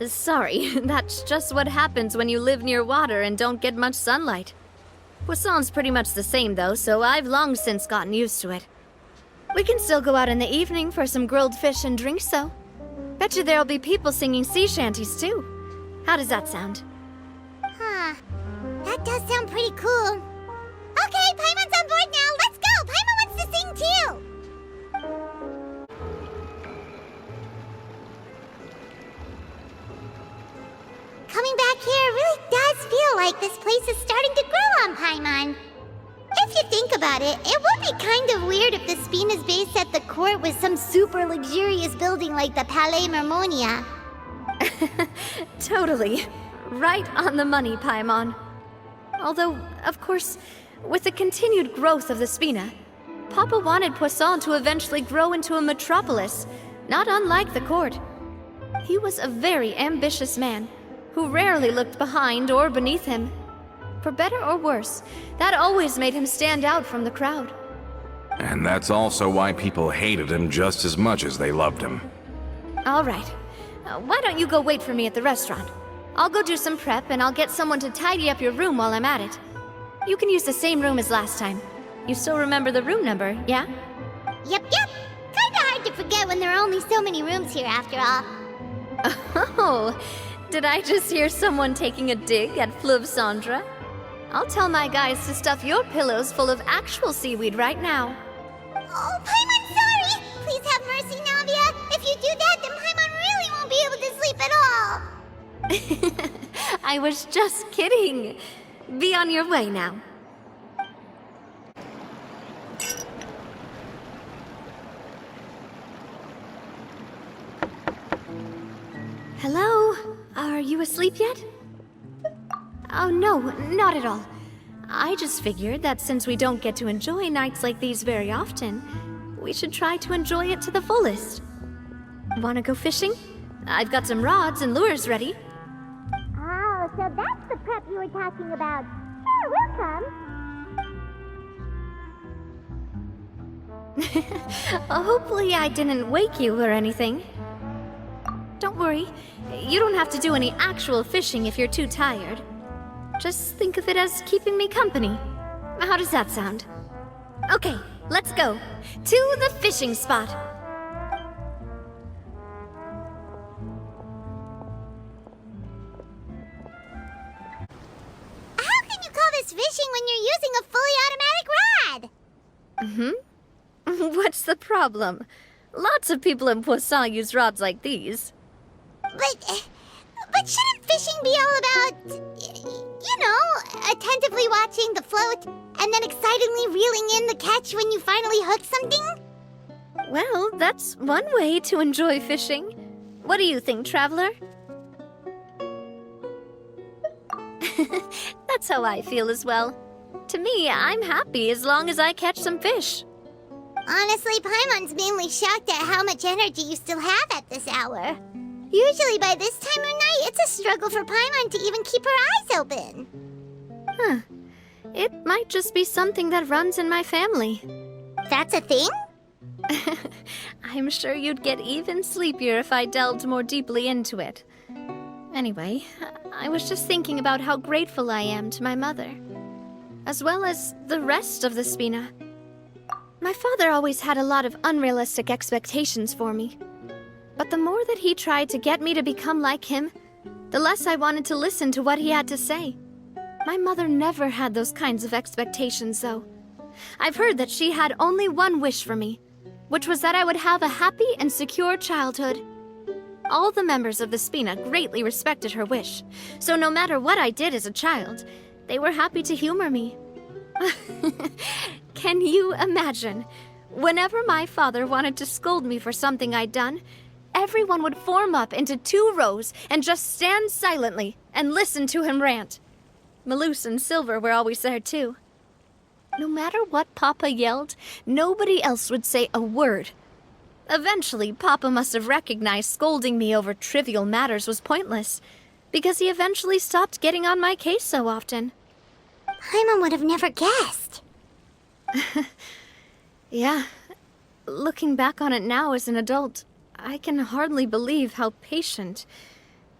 Sorry, that's just what happens when you live near water and don't get much sunlight. Poisson's pretty much the same though, so I've long since gotten used to it. We can still go out in the evening for some grilled fish and drinks though. Bet you there'll be people singing sea shanties too. How does that sound? Huh. That does sound pretty cool. Okay, Paimon's on board now. Let's go. Paimon wants to sing too. Coming back here really does feel like this place is starting to grow on Paimon. If you think about it, it would be kind of weird if the Spina's base at the court was some super luxurious building like the Palais Mermonia. Totally. Right on the money, Paimon. Although, of course, with the continued growth of the Spina, Papa wanted Poisson to eventually grow into a metropolis, not unlike the court. He was a very ambitious man, who rarely looked behind or beneath him. For better or worse, that always made him stand out from the crowd. And that's also why people hated him just as much as they loved him. All right. Why don't you go wait for me at the restaurant? I'll go do some prep and I'll get someone to tidy up your room while I'm at it. You can use the same room as last time. You still remember the room number, yeah? Yep. Kinda hard to forget when there are only so many rooms here after all. Oh, did I just hear someone taking a dig at Fleuve Cendre? I'll tell my guys to stuff your pillows full of actual seaweed right now. Oh, Paimon, sorry! Please have mercy, Navia. If you do that, then Paimon really won't be able to sleep at all. I was just kidding. Be on your way now. Hello? Are you asleep yet? Oh, no, not at all. I just figured that since we don't get to enjoy nights like these very often, we should try to enjoy it to the fullest. Wanna go fishing? I've got some rods and lures ready. Oh, so that's the prep you were talking about. Sure, we'll come. Hopefully I didn't wake you or anything. Don't worry, you don't have to do any actual fishing if you're too tired. Just think of it as keeping me company. How does that sound? Okay, let's go. To the fishing spot. How can you call this fishing when you're using a fully automatic rod? What's the problem? Lots of people in Poisson use rods like these. But shouldn't fishing be all about, attentively watching the float and then excitedly reeling in the catch when you finally hook something? Well, that's one way to enjoy fishing. What do you think, traveler? That's how I feel as well. To me, I'm happy as long as I catch some fish. Honestly, Paimon's mainly shocked at how much energy you still have at this hour. Usually by this time of night, it's a struggle for Paimon to even keep her eyes open. Huh. It might just be something that runs in my family. That's a thing? I'm sure you'd get even sleepier if I delved more deeply into it. Anyway, I was just thinking about how grateful I am to my mother. as well as the rest of the Spina. My father always had a lot of unrealistic expectations for me. But the more that he tried to get me to become like him, the less I wanted to listen to what he had to say. My mother never had those kinds of expectations, though. I've heard that she had only one wish for me, which was that I would have a happy and secure childhood. All the members of the Spina greatly respected her wish, so no matter what I did as a child, they were happy to humor me. Can you imagine? Whenever my father wanted to scold me for something I'd done, everyone would form up into 2 rows and just stand silently and listen to him rant. Malus and Silver were always there too. No matter what Papa yelled, nobody else would say a word. Eventually, Papa must have recognized scolding me over trivial matters was pointless, because he eventually stopped getting on my case so often. Paimon would have never guessed. Yeah. Looking back on it now as an adult, I can hardly believe how patient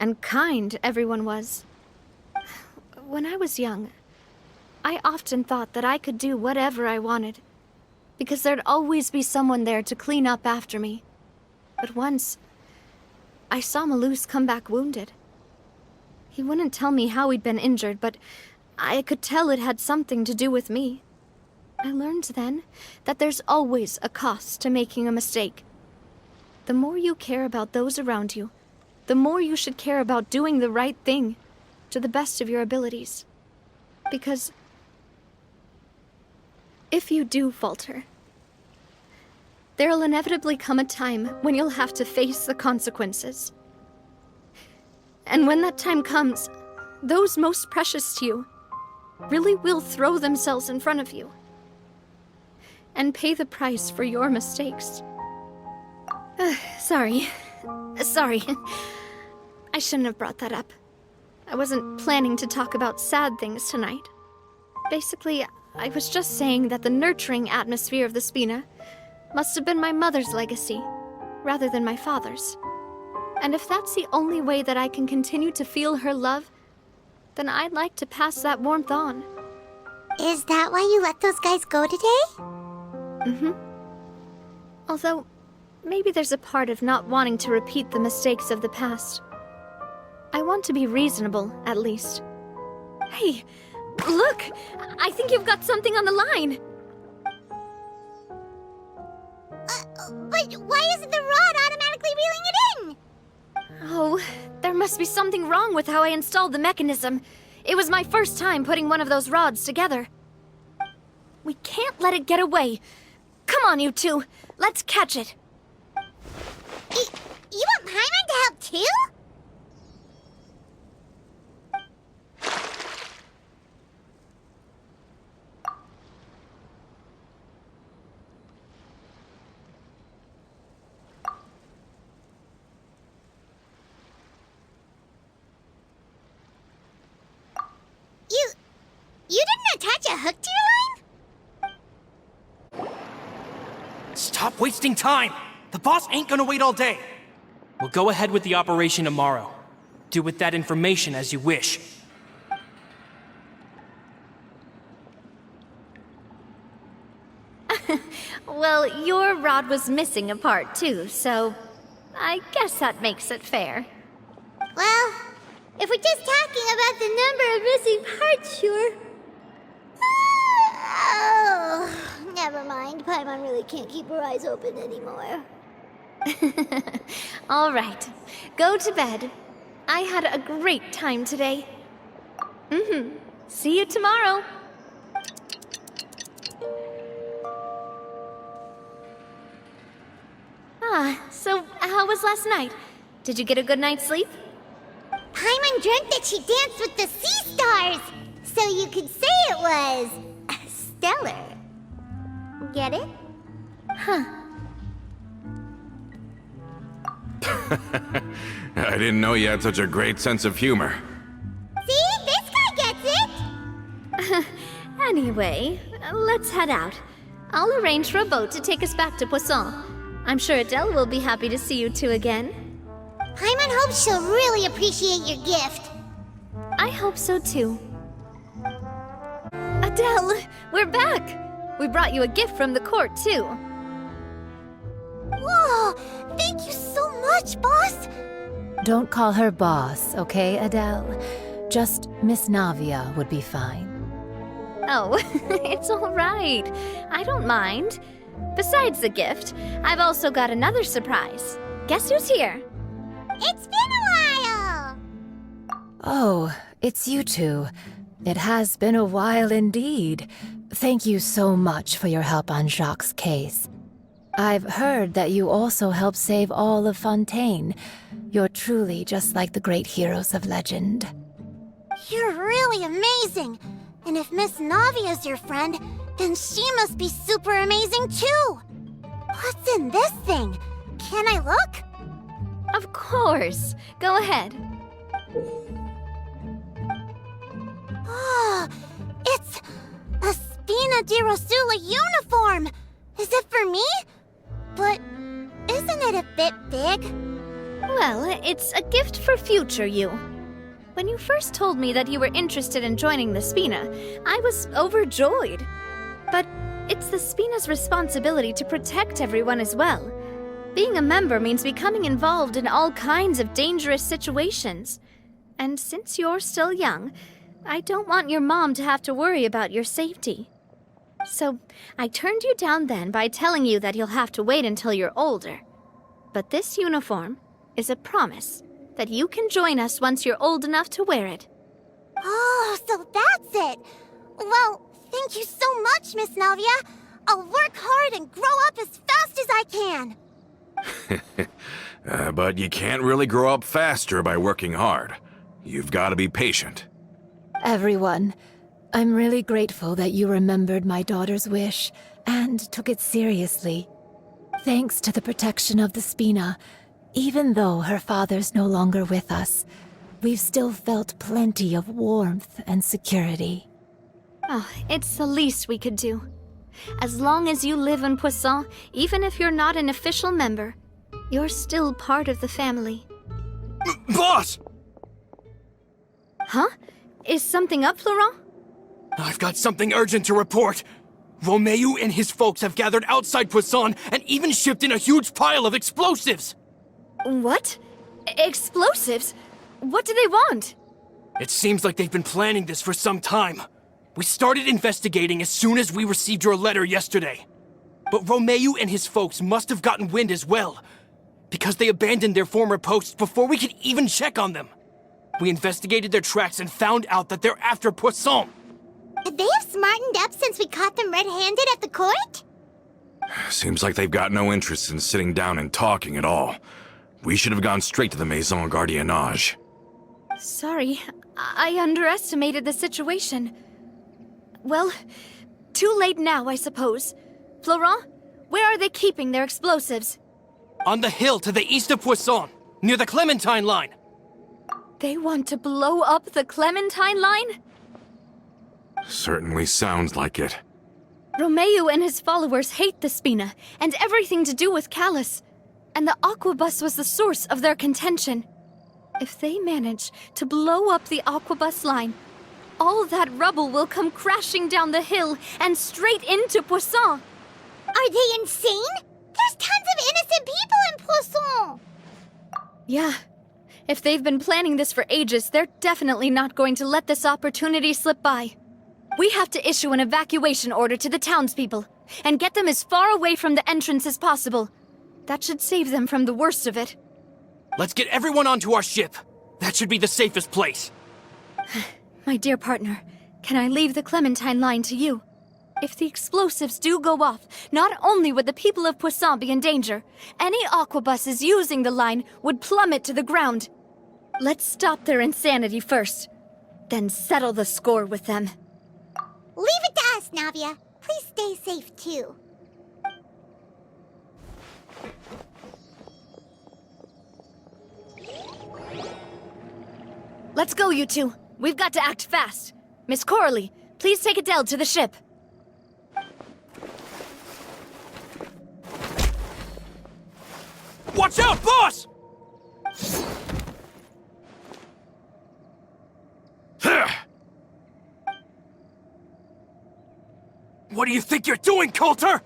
and kind everyone was. When I was young, I often thought that I could do whatever I wanted, because there'd always be someone there to clean up after me. But once, I saw Malus come back wounded. He wouldn't tell me how he'd been injured, but I could tell it had something to do with me. I learned then that there's always a cost to making a mistake. The more you care about those around you, the more you should care about doing the right thing to the best of your abilities. Because if you do falter, there'll inevitably come a time when you'll have to face the consequences. And when that time comes, those most precious to you really will throw themselves in front of you and pay the price for your mistakes. Sorry. I shouldn't have brought that up. I wasn't planning to talk about sad things tonight. Basically, I was just saying that the nurturing atmosphere of the Spina must have been my mother's legacy, rather than my father's. And if that's the only way that I can continue to feel her love, then I'd like to pass that warmth on. Is that why you let those guys go today? Mm-hmm. Although, maybe there's a part of not wanting to repeat the mistakes of the past. I want to be reasonable, at least. Hey, look! I think you've got something on the line! But why isn't the rod automatically reeling it in? Oh, there must be something wrong with how I installed the mechanism. It was my first time putting one of those rods together. We can't let it get away. Come on, you two. Let's catch it. You want Paimon to help too? You didn't attach a hook to your line? Stop wasting time! The boss ain't gonna wait all day. We'll go ahead with the operation tomorrow. Do with that information as you wish. Well, your rod was missing a part too, so I guess that makes it fair. Well, if we're just talking about the number of missing parts, sure. Oh, never mind. Paimon really can't keep her eyes open anymore. All right, go to bed. I had a great time today. See you tomorrow. So how was last night? Did you get a good night's sleep? Paimon dreamt that she danced with the sea stars, so you could say it was stellar. Get it? Huh. I didn't know you had such a great sense of humor. See? This guy gets it! Anyway, let's head out. I'll arrange for a boat to take us back to Poisson. I'm sure Adele will be happy to see you two again. Paimon hopes she'll really appreciate your gift. I hope so too. Adele, we're back! We brought you a gift from the court, too. Whoa! Thank you so much, boss! Don't call her boss, okay, Adele? Just Miss Navia would be fine. Oh, it's all right. I don't mind. Besides the gift, I've also got another surprise. Guess who's here? It's been a while! Oh, it's you two. It has been a while indeed. Thank you so much for your help on Jacques' case. I've heard that you also helped save all of Fontaine. You're truly just like the great heroes of legend. You're really amazing! And if Miss Navia's your friend, then she must be super amazing too! What's in this thing? Can I look? Of course. Go ahead. Oh, it's a Spina di Rosula uniform! Is it for me? But isn't it a bit big? Well, it's a gift for future you. When you first told me that you were interested in joining the Spina, I was overjoyed. But it's the Spina's responsibility to protect everyone as well. Being a member means becoming involved in all kinds of dangerous situations. And since you're still young, I don't want your mom to have to worry about your safety. So I turned you down then by telling you that you'll have to wait until you're older. But this uniform is a promise that you can join us once you're old enough to wear it. Oh, so that's it! Well, thank you so much, Miss Navia! I'll work hard and grow up as fast as I can! But you can't really grow up faster by working hard. You've got to be patient. Everyone, I'm really grateful that you remembered my daughter's wish and took it seriously. Thanks to the protection of the Spina, even though her father's no longer with us, we've still felt plenty of warmth and security. Oh, it's the least we could do. As long as you live in Poisson, even if you're not an official member, you're still part of the family. Boss! Huh? Is something up, Florent? I've got something urgent to report. Romeo and his folks have gathered outside Poisson and even shipped in a huge pile of explosives. What? Explosives? What do they want? It seems like they've been planning this for some time. We started investigating as soon as we received your letter yesterday. But Romeo and his folks must have gotten wind as well, because they abandoned their former posts before we could even check on them. We investigated their tracks and found out that they're after Poisson. They have smartened up since we caught them red-handed at the court? Seems like they've got no interest in sitting down and talking at all. We should have gone straight to the Maison Gardiennage. Sorry, I underestimated the situation. Well, too late now, I suppose. Florent, where are they keeping their explosives? On the hill to the east of Poisson, near the Clementine line. They want to blow up the Clementine line? Certainly sounds like it. Romeo and his followers hate the Spina and everything to do with Callus. And the Aquabus was the source of their contention. If they manage to blow up the Aquabus line, all that rubble will come crashing down the hill and straight into Poisson. Are they insane? There's tons of innocent people in Poisson! Yeah. If they've been planning this for ages, they're definitely not going to let this opportunity slip by. We have to issue an evacuation order to the townspeople and get them as far away from the entrance as possible. That should save them from the worst of it. Let's get everyone onto our ship. That should be the safest place. My dear partner, can I leave the Clementine line to you? If the explosives do go off, not only would the people of Poisson be in danger, any aquabuses using the line would plummet to the ground. Let's stop their insanity first, then settle the score with them. Leave it to us, Navia. Please stay safe, too. Let's go, you two. We've got to act fast. Miss Coralie, please take Adele to the ship. Watch out, boss! What do you think you're doing, Coulter?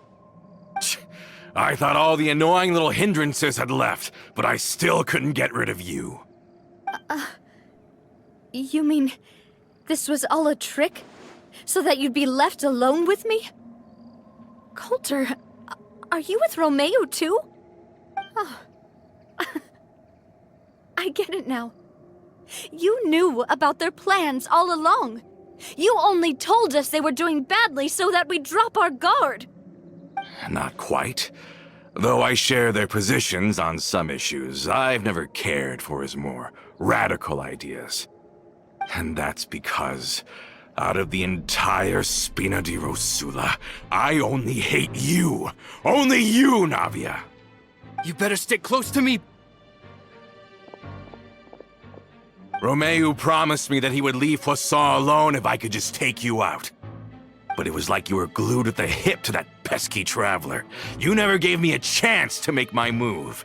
I thought all the annoying little hindrances had left, but I still couldn't get rid of you. You mean this was all a trick? So that you'd be left alone with me? Coulter, are you with Romeo too? Oh. I get it now. You knew about their plans all along. You only told us they were doing badly so that we'd drop our guard. Not quite. Though I share their positions on some issues, I've never cared for his more radical ideas. And that's because, out of the entire Spina di Rosula, I only hate you. Only you, Navia. You better stick close to me. Romeo promised me that he would leave Poisson alone if I could just take you out. But it was like you were glued at the hip to that pesky traveler. You never gave me a chance to make my move.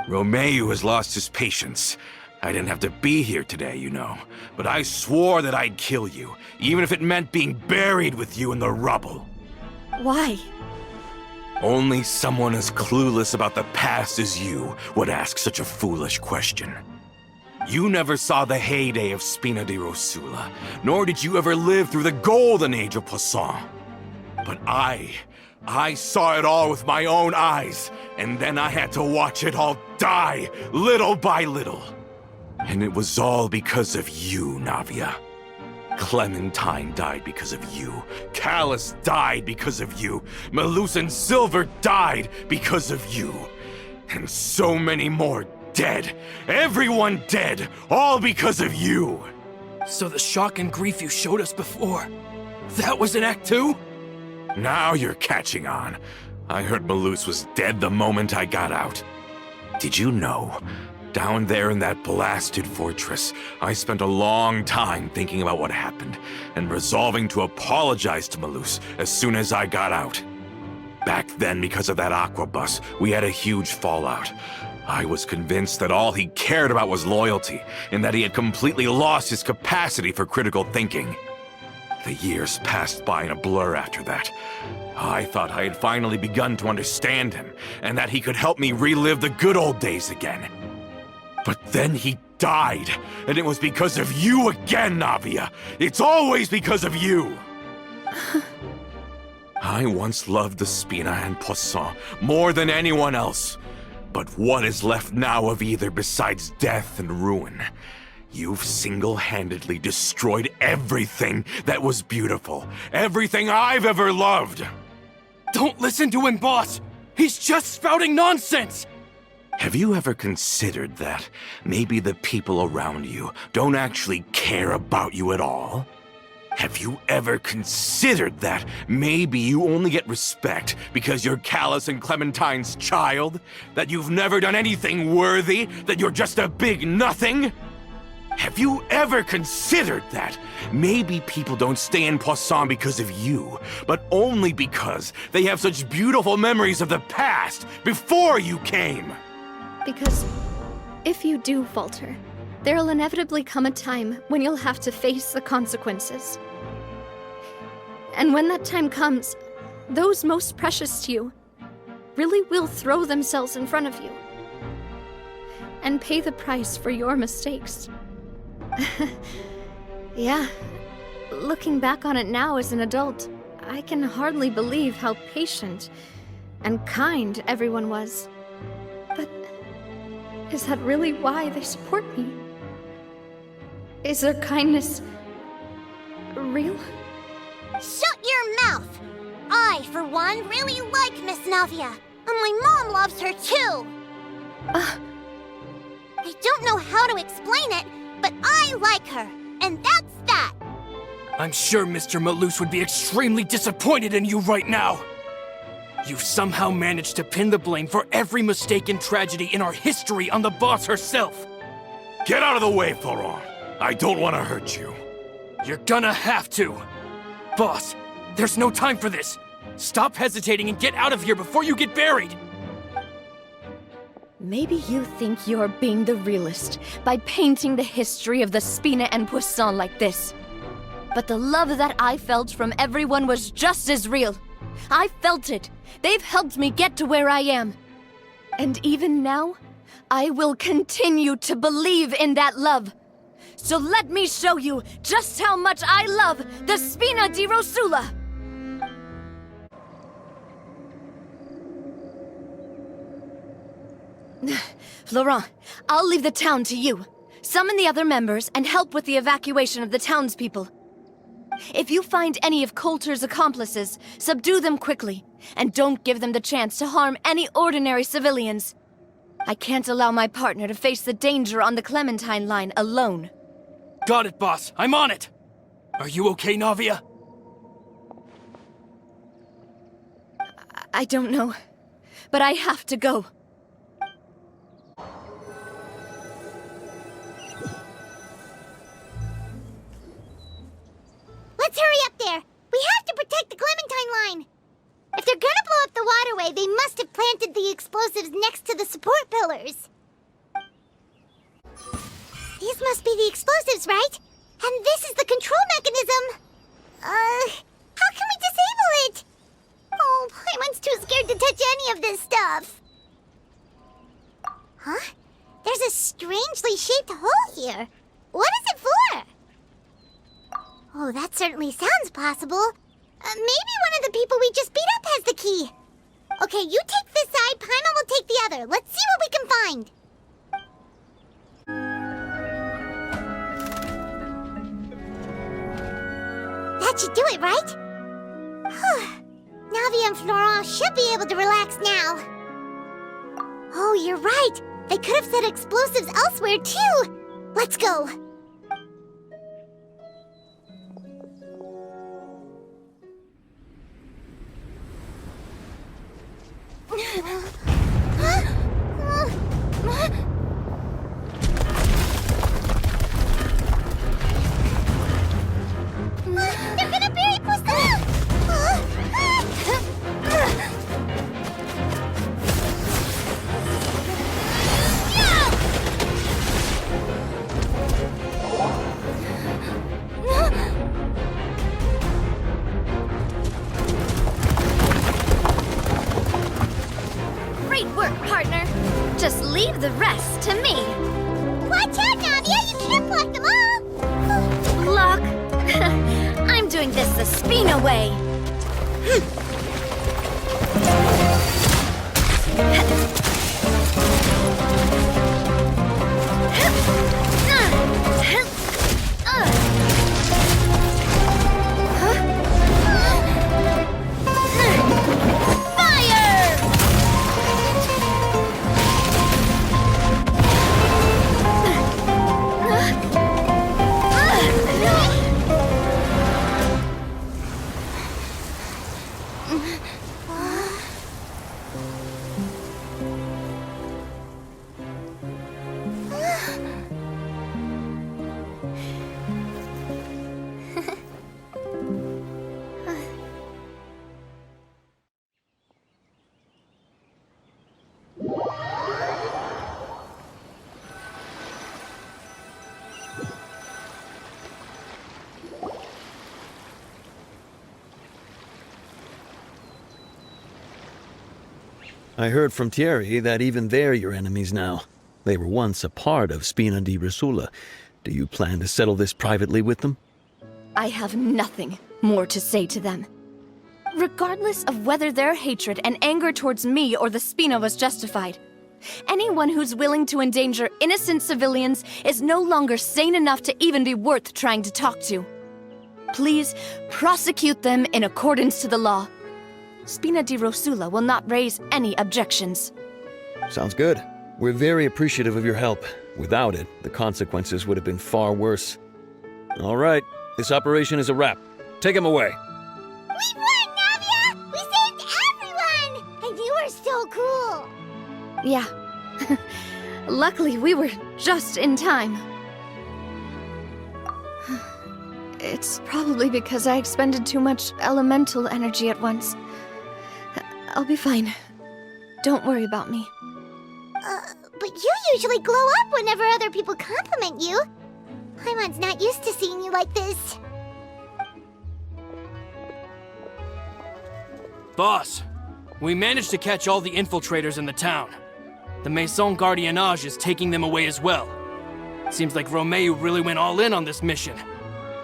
Romeo has lost his patience. I didn't have to be here today, you know. But I swore that I'd kill you, even if it meant being buried with you in the rubble. Why? Only someone as clueless about the past as you would ask such a foolish question. You never saw the heyday of Spina di Rosula, nor did you ever live through the golden age of Poisson. But I saw it all with my own eyes, and then I had to watch it all die, little by little. And it was all because of you, Navia. Clementine died because of you. Callus died because of you. Malus and Silver died because of you. And so many more dead. Everyone dead. All because of you. So the shock and grief you showed us before, that was in Act 2? Now you're catching on. I heard Malus was dead the moment I got out. Did you know? Down there in that blasted fortress, I spent a long time thinking about what happened and resolving to apologize to Malus as soon as I got out. Back then, because of that aquabus, we had a huge fallout. I was convinced that all he cared about was loyalty, and that he had completely lost his capacity for critical thinking. The years passed by in a blur after that. I thought I had finally begun to understand him, and that he could help me relive the good old days again. But then he died, and it was because of you again, Navia. It's always because of you. I once loved the Spina and Poisson more than anyone else. But what is left now of either besides death and ruin? You've single-handedly destroyed everything that was beautiful. Everything I've ever loved. Don't listen to him, boss! He's just spouting nonsense! Have you ever considered that maybe the people around you don't actually care about you at all? Have you ever considered that maybe you only get respect because you're Callus and Clementine's child? That you've never done anything worthy? That you're just a big nothing? Have you ever considered that maybe people don't stay in Poisson because of you, but only because they have such beautiful memories of the past before you came? Because if you do falter, there'll inevitably come a time when you'll have to face the consequences. And when that time comes, those most precious to you really will throw themselves in front of you and pay the price for your mistakes. Yeah, looking back on it now as an adult, I can hardly believe how patient and kind everyone was. But is that really why they support me? Is their kindness real? Shut your mouth! I, for one, really like Miss Navia. And my mom loves her too! I don't know how to explain it, but I like her. And that's that! I'm sure Mr. Malus would be extremely disappointed in you right now. You've somehow managed to pin the blame for every mistake and tragedy in our history on the boss herself. Get out of the way, Florent. I don't want to hurt you. You're gonna have to. Boss, there's no time for this. Stop hesitating and get out of here before you get buried. Maybe you think you're being the realist by painting the history of the Spina and Poisson like this. But the love that I felt from everyone was just as real. I felt it. They've helped me get to where I am. And even now, I will continue to believe in that love. So let me show you just how much I love the Spina di Rosula! Florent, I'll leave the town to you. Summon the other members and help with the evacuation of the townspeople. If you find any of Coulter's accomplices, subdue them quickly, and don't give them the chance to harm any ordinary civilians. I can't allow my partner to face the danger on the Clementine line alone. Got it, boss. I'm on it. Are you okay, Navia? I don't know, but I have to go. Let's hurry up there. We have to protect the Clementine line. If they're gonna blow up the waterway, they must have planted the explosives next to the support pillars. These must be the explosives, right? And this is the control mechanism. How can we disable it? Oh, Paimon's too scared to touch any of this stuff. Huh? There's a strangely shaped hole here. What is it for? Oh, that certainly sounds possible. Maybe one of the people we just beat up has the key. Okay, you take this side, Paimon will take the other. Let's see what we can find. That should do it, right? Navia and Florent should be able to relax now. Oh, you're right. They could have set explosives elsewhere, too. Let's go. They're gonna bury Priscilla! Great work, partner. Just leave the rest to me. Watch out, Navia! You can't block them all! Block? I'm doing this the Spina way. I heard from Thierry that even they're your enemies now. They were once a part of Spina di Rosula. Do you plan to settle this privately with them? I have nothing more to say to them. Regardless of whether their hatred and anger towards me or the Spina was justified, anyone who's willing to endanger innocent civilians is no longer sane enough to even be worth trying to talk to. Please prosecute them in accordance to the law. Spina di Rosula will not raise any objections. Sounds good. We're very appreciative of your help. Without it, the consequences would have been far worse. All right, this operation is a wrap. Take him away. We won, Navia! We saved everyone! And you were so cool! Yeah. Luckily, we were just in time. It's probably because I expended too much elemental energy at once. I'll be fine. Don't worry about me. But you usually glow up whenever other people compliment you. Paimon's not used to seeing you like this. Boss, we managed to catch all the infiltrators in the town. The Maison Gardiennage is taking them away as well. Seems like Romeo really went all in on this mission.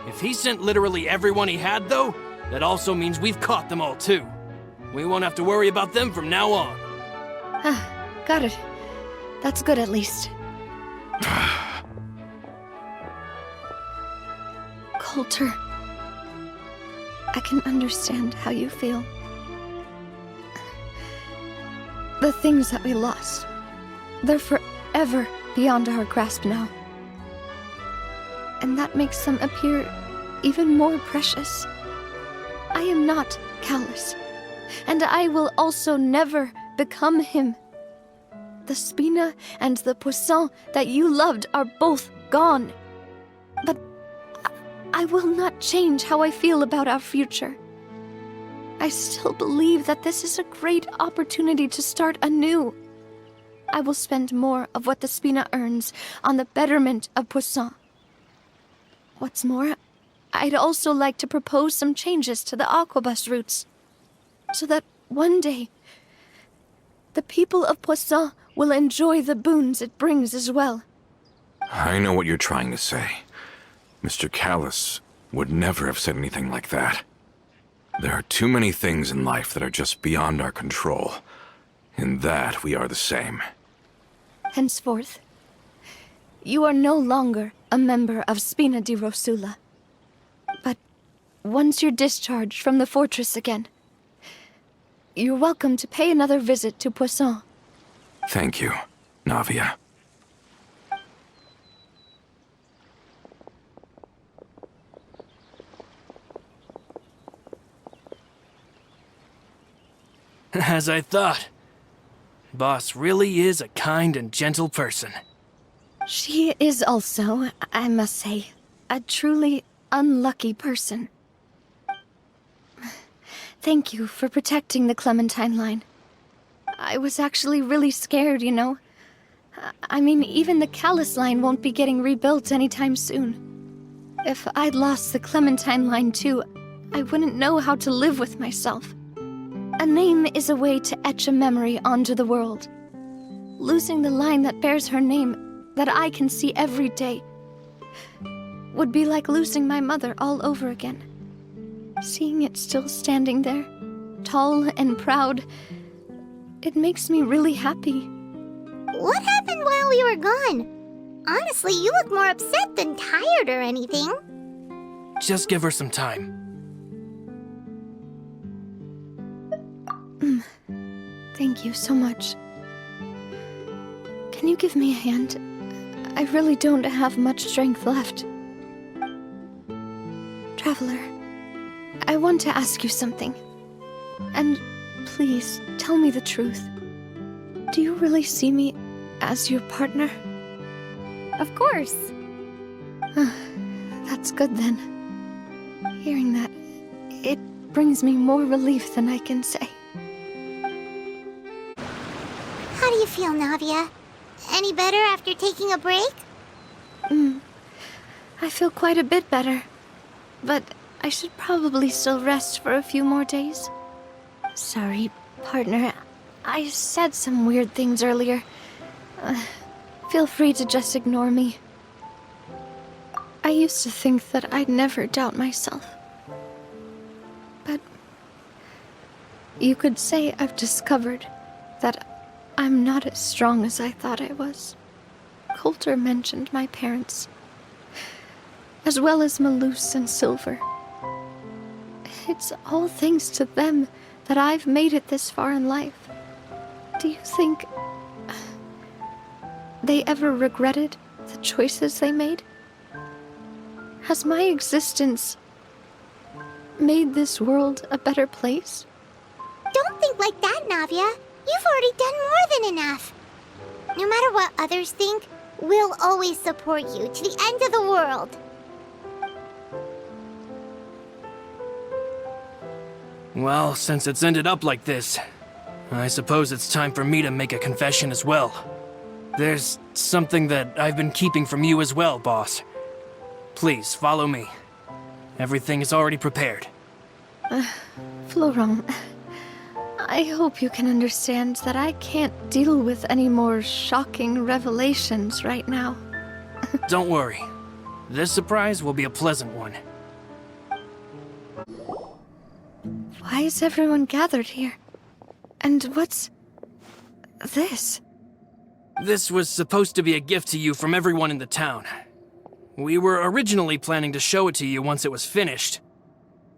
If he sent literally everyone he had, though, that also means we've caught them all too. We won't have to worry about them from now on. Got it. That's good at least. Coulter, I can understand how you feel. The things that we lost, they're forever beyond our grasp now. And that makes them appear even more precious. I am not callous, and I will also never become him. The Spina and the Poisson that you loved are both gone. But I will not change how I feel about our future. I still believe that this is a great opportunity to start anew. I will spend more of what the Spina earns on the betterment of Poisson. What's more, I'd also like to propose some changes to the Aquabus routes, so that one day, the people of Poisson will enjoy the boons it brings as well. I know what you're trying to say. Mr. Callus would never have said anything like that. There are too many things in life that are just beyond our control. In that, we are the same. Henceforth, you are no longer a member of Spina di Rosula. But once you're discharged from the fortress again, you're welcome to pay another visit to Poisson. Thank you, Navia. As I thought. Boss really is a kind and gentle person. She is also, I must say, a truly unlucky person. Thank you for protecting the Clementine line. I was actually really scared, you know. I mean, even the Callus line won't be getting rebuilt anytime soon. If I'd lost the Clementine line too, I wouldn't know how to live with myself. A name is a way to etch a memory onto the world. Losing the line that bears her name, that I can see every day, would be like losing my mother all over again. Seeing it still standing there, tall and proud, it makes me really happy. What happened while we were gone? Honestly, you look more upset than tired or anything. Just give her some time. Thank you so much. Can you give me a hand? I really don't have much strength left. Traveler, I want to ask you something. And please, tell me the truth. Do you really see me as your partner? Of course. That's good then. Hearing that, it brings me more relief than I can say. How do you feel, Navia? Any better after taking a break? I feel quite a bit better. But I should probably still rest for a few more days. Sorry, partner. I said some weird things earlier. Feel free to just ignore me. I used to think that I'd never doubt myself. But you could say I've discovered that I'm not as strong as I thought I was. Coulter mentioned my parents, as well as Malus and Silver. It's all thanks to them that I've made it this far in life. Do you think they ever regretted the choices they made? Has my existence made this world a better place? Don't think like that, Navia. You've already done more than enough. No matter what others think, we'll always support you to the end of the world. Well, since it's ended up like this, I suppose it's time for me to make a confession as well. There's something that I've been keeping from you as well, boss. Please, follow me. Everything is already prepared. Florent, I hope you can understand that I can't deal with any more shocking revelations right now. Don't worry. This surprise will be a pleasant one. Why is everyone gathered here? And what's this? This was supposed to be a gift to you from everyone in the town. We were originally planning to show it to you once it was finished.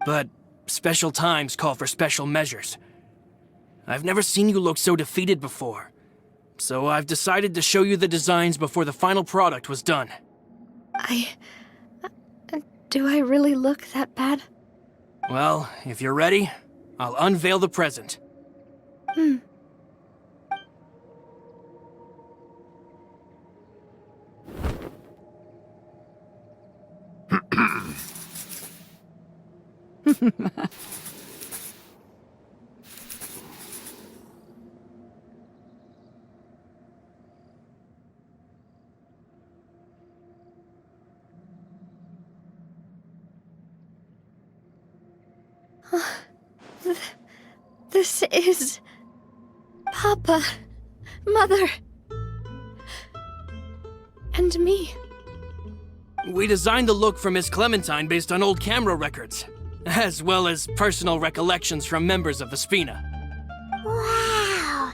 But special times call for special measures. I've never seen you look so defeated before. So I've decided to show you the designs before the final product was done. Do I really look that bad? Well, if you're ready, I'll unveil the present. This is... Papa, Mother, and me. We designed the look for Miss Clementine based on old camera records, as well as personal recollections from members of the Spina. Wow!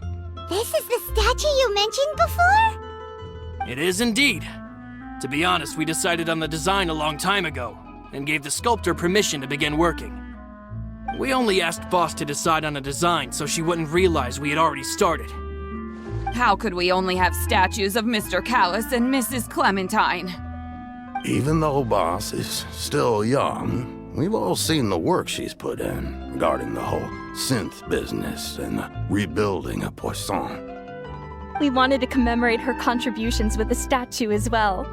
This is the statue you mentioned before? It is indeed. To be honest, we decided on the design a long time ago, and gave the sculptor permission to begin working. We only asked Boss to decide on a design so she wouldn't realize we had already started. How could we only have statues of Mr. Callis and Mrs. Clementine? Even though Boss is still young, we've all seen the work she's put in regarding the whole synth business and the rebuilding of Poisson. We wanted to commemorate her contributions with a statue as well.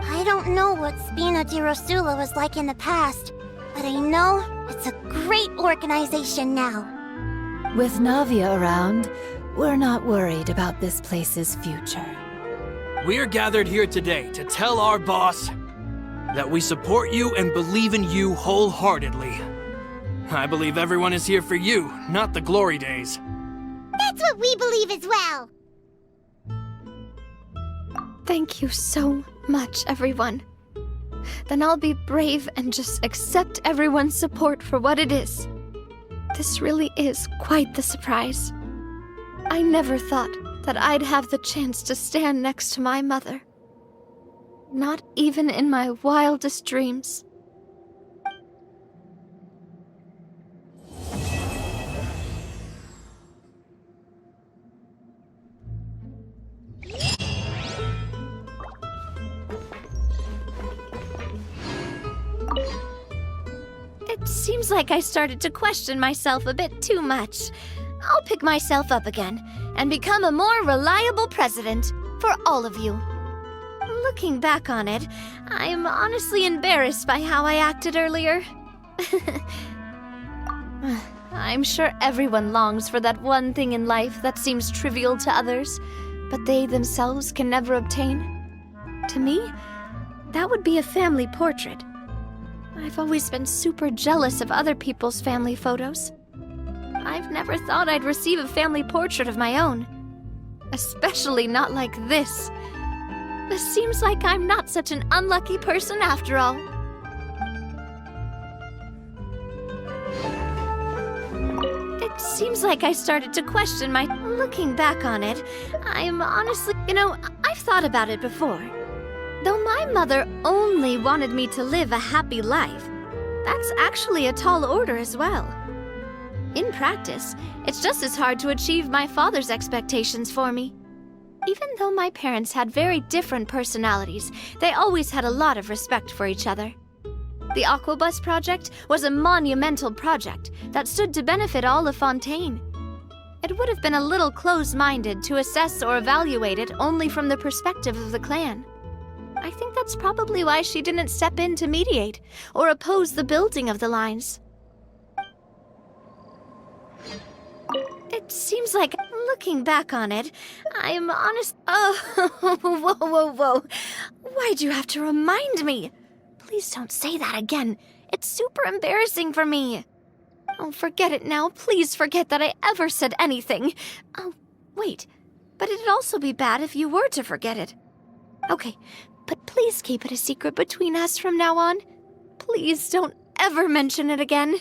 I don't know what Spina di Rosula was like in the past, but I know it's a great organization now. With Navia around, we're not worried about this place's future. We're gathered here today to tell our boss that we support you and believe in you wholeheartedly. I believe everyone is here for you, not the glory days. That's what we believe as well. Thank you so much, everyone. Then I'll be brave and just accept everyone's support for what it is. This really is quite the surprise. I never thought that I'd have the chance to stand next to my mother. Not even in my wildest dreams. It seems like I started to question myself a bit too much. I'll pick myself up again and become a more reliable president for all of you. Looking back on it, I'm honestly embarrassed by how I acted earlier. I'm sure everyone longs for that one thing in life that seems trivial to others, but they themselves can never obtain. To me, that would be a family portrait. I've always been super jealous of other people's family photos. I've never thought I'd receive a family portrait of my own. Especially not like this. It seems like I'm not such an unlucky person after all. It seems like I started to question my... Looking back on it, I'm honestly... I've thought about it before. Though my mother only wanted me to live a happy life, that's actually a tall order as well. In practice, it's just as hard to achieve my father's expectations for me. Even though my parents had very different personalities, they always had a lot of respect for each other. The Aquabus project was a monumental project that stood to benefit all of Fontaine. It would have been a little close-minded to assess or evaluate it only from the perspective of the clan. I think that's probably why she didn't step in to mediate or oppose the building of the lines. It seems like, looking back on it, I'm honest... Oh, whoa. Why'd you have to remind me? Please don't say that again. It's super embarrassing for me. Oh, forget it now. Please forget that I ever said anything. Oh, wait. But it'd also be bad if you were to forget it. Okay, but please keep it a secret between us from now on. Please don't ever mention it again.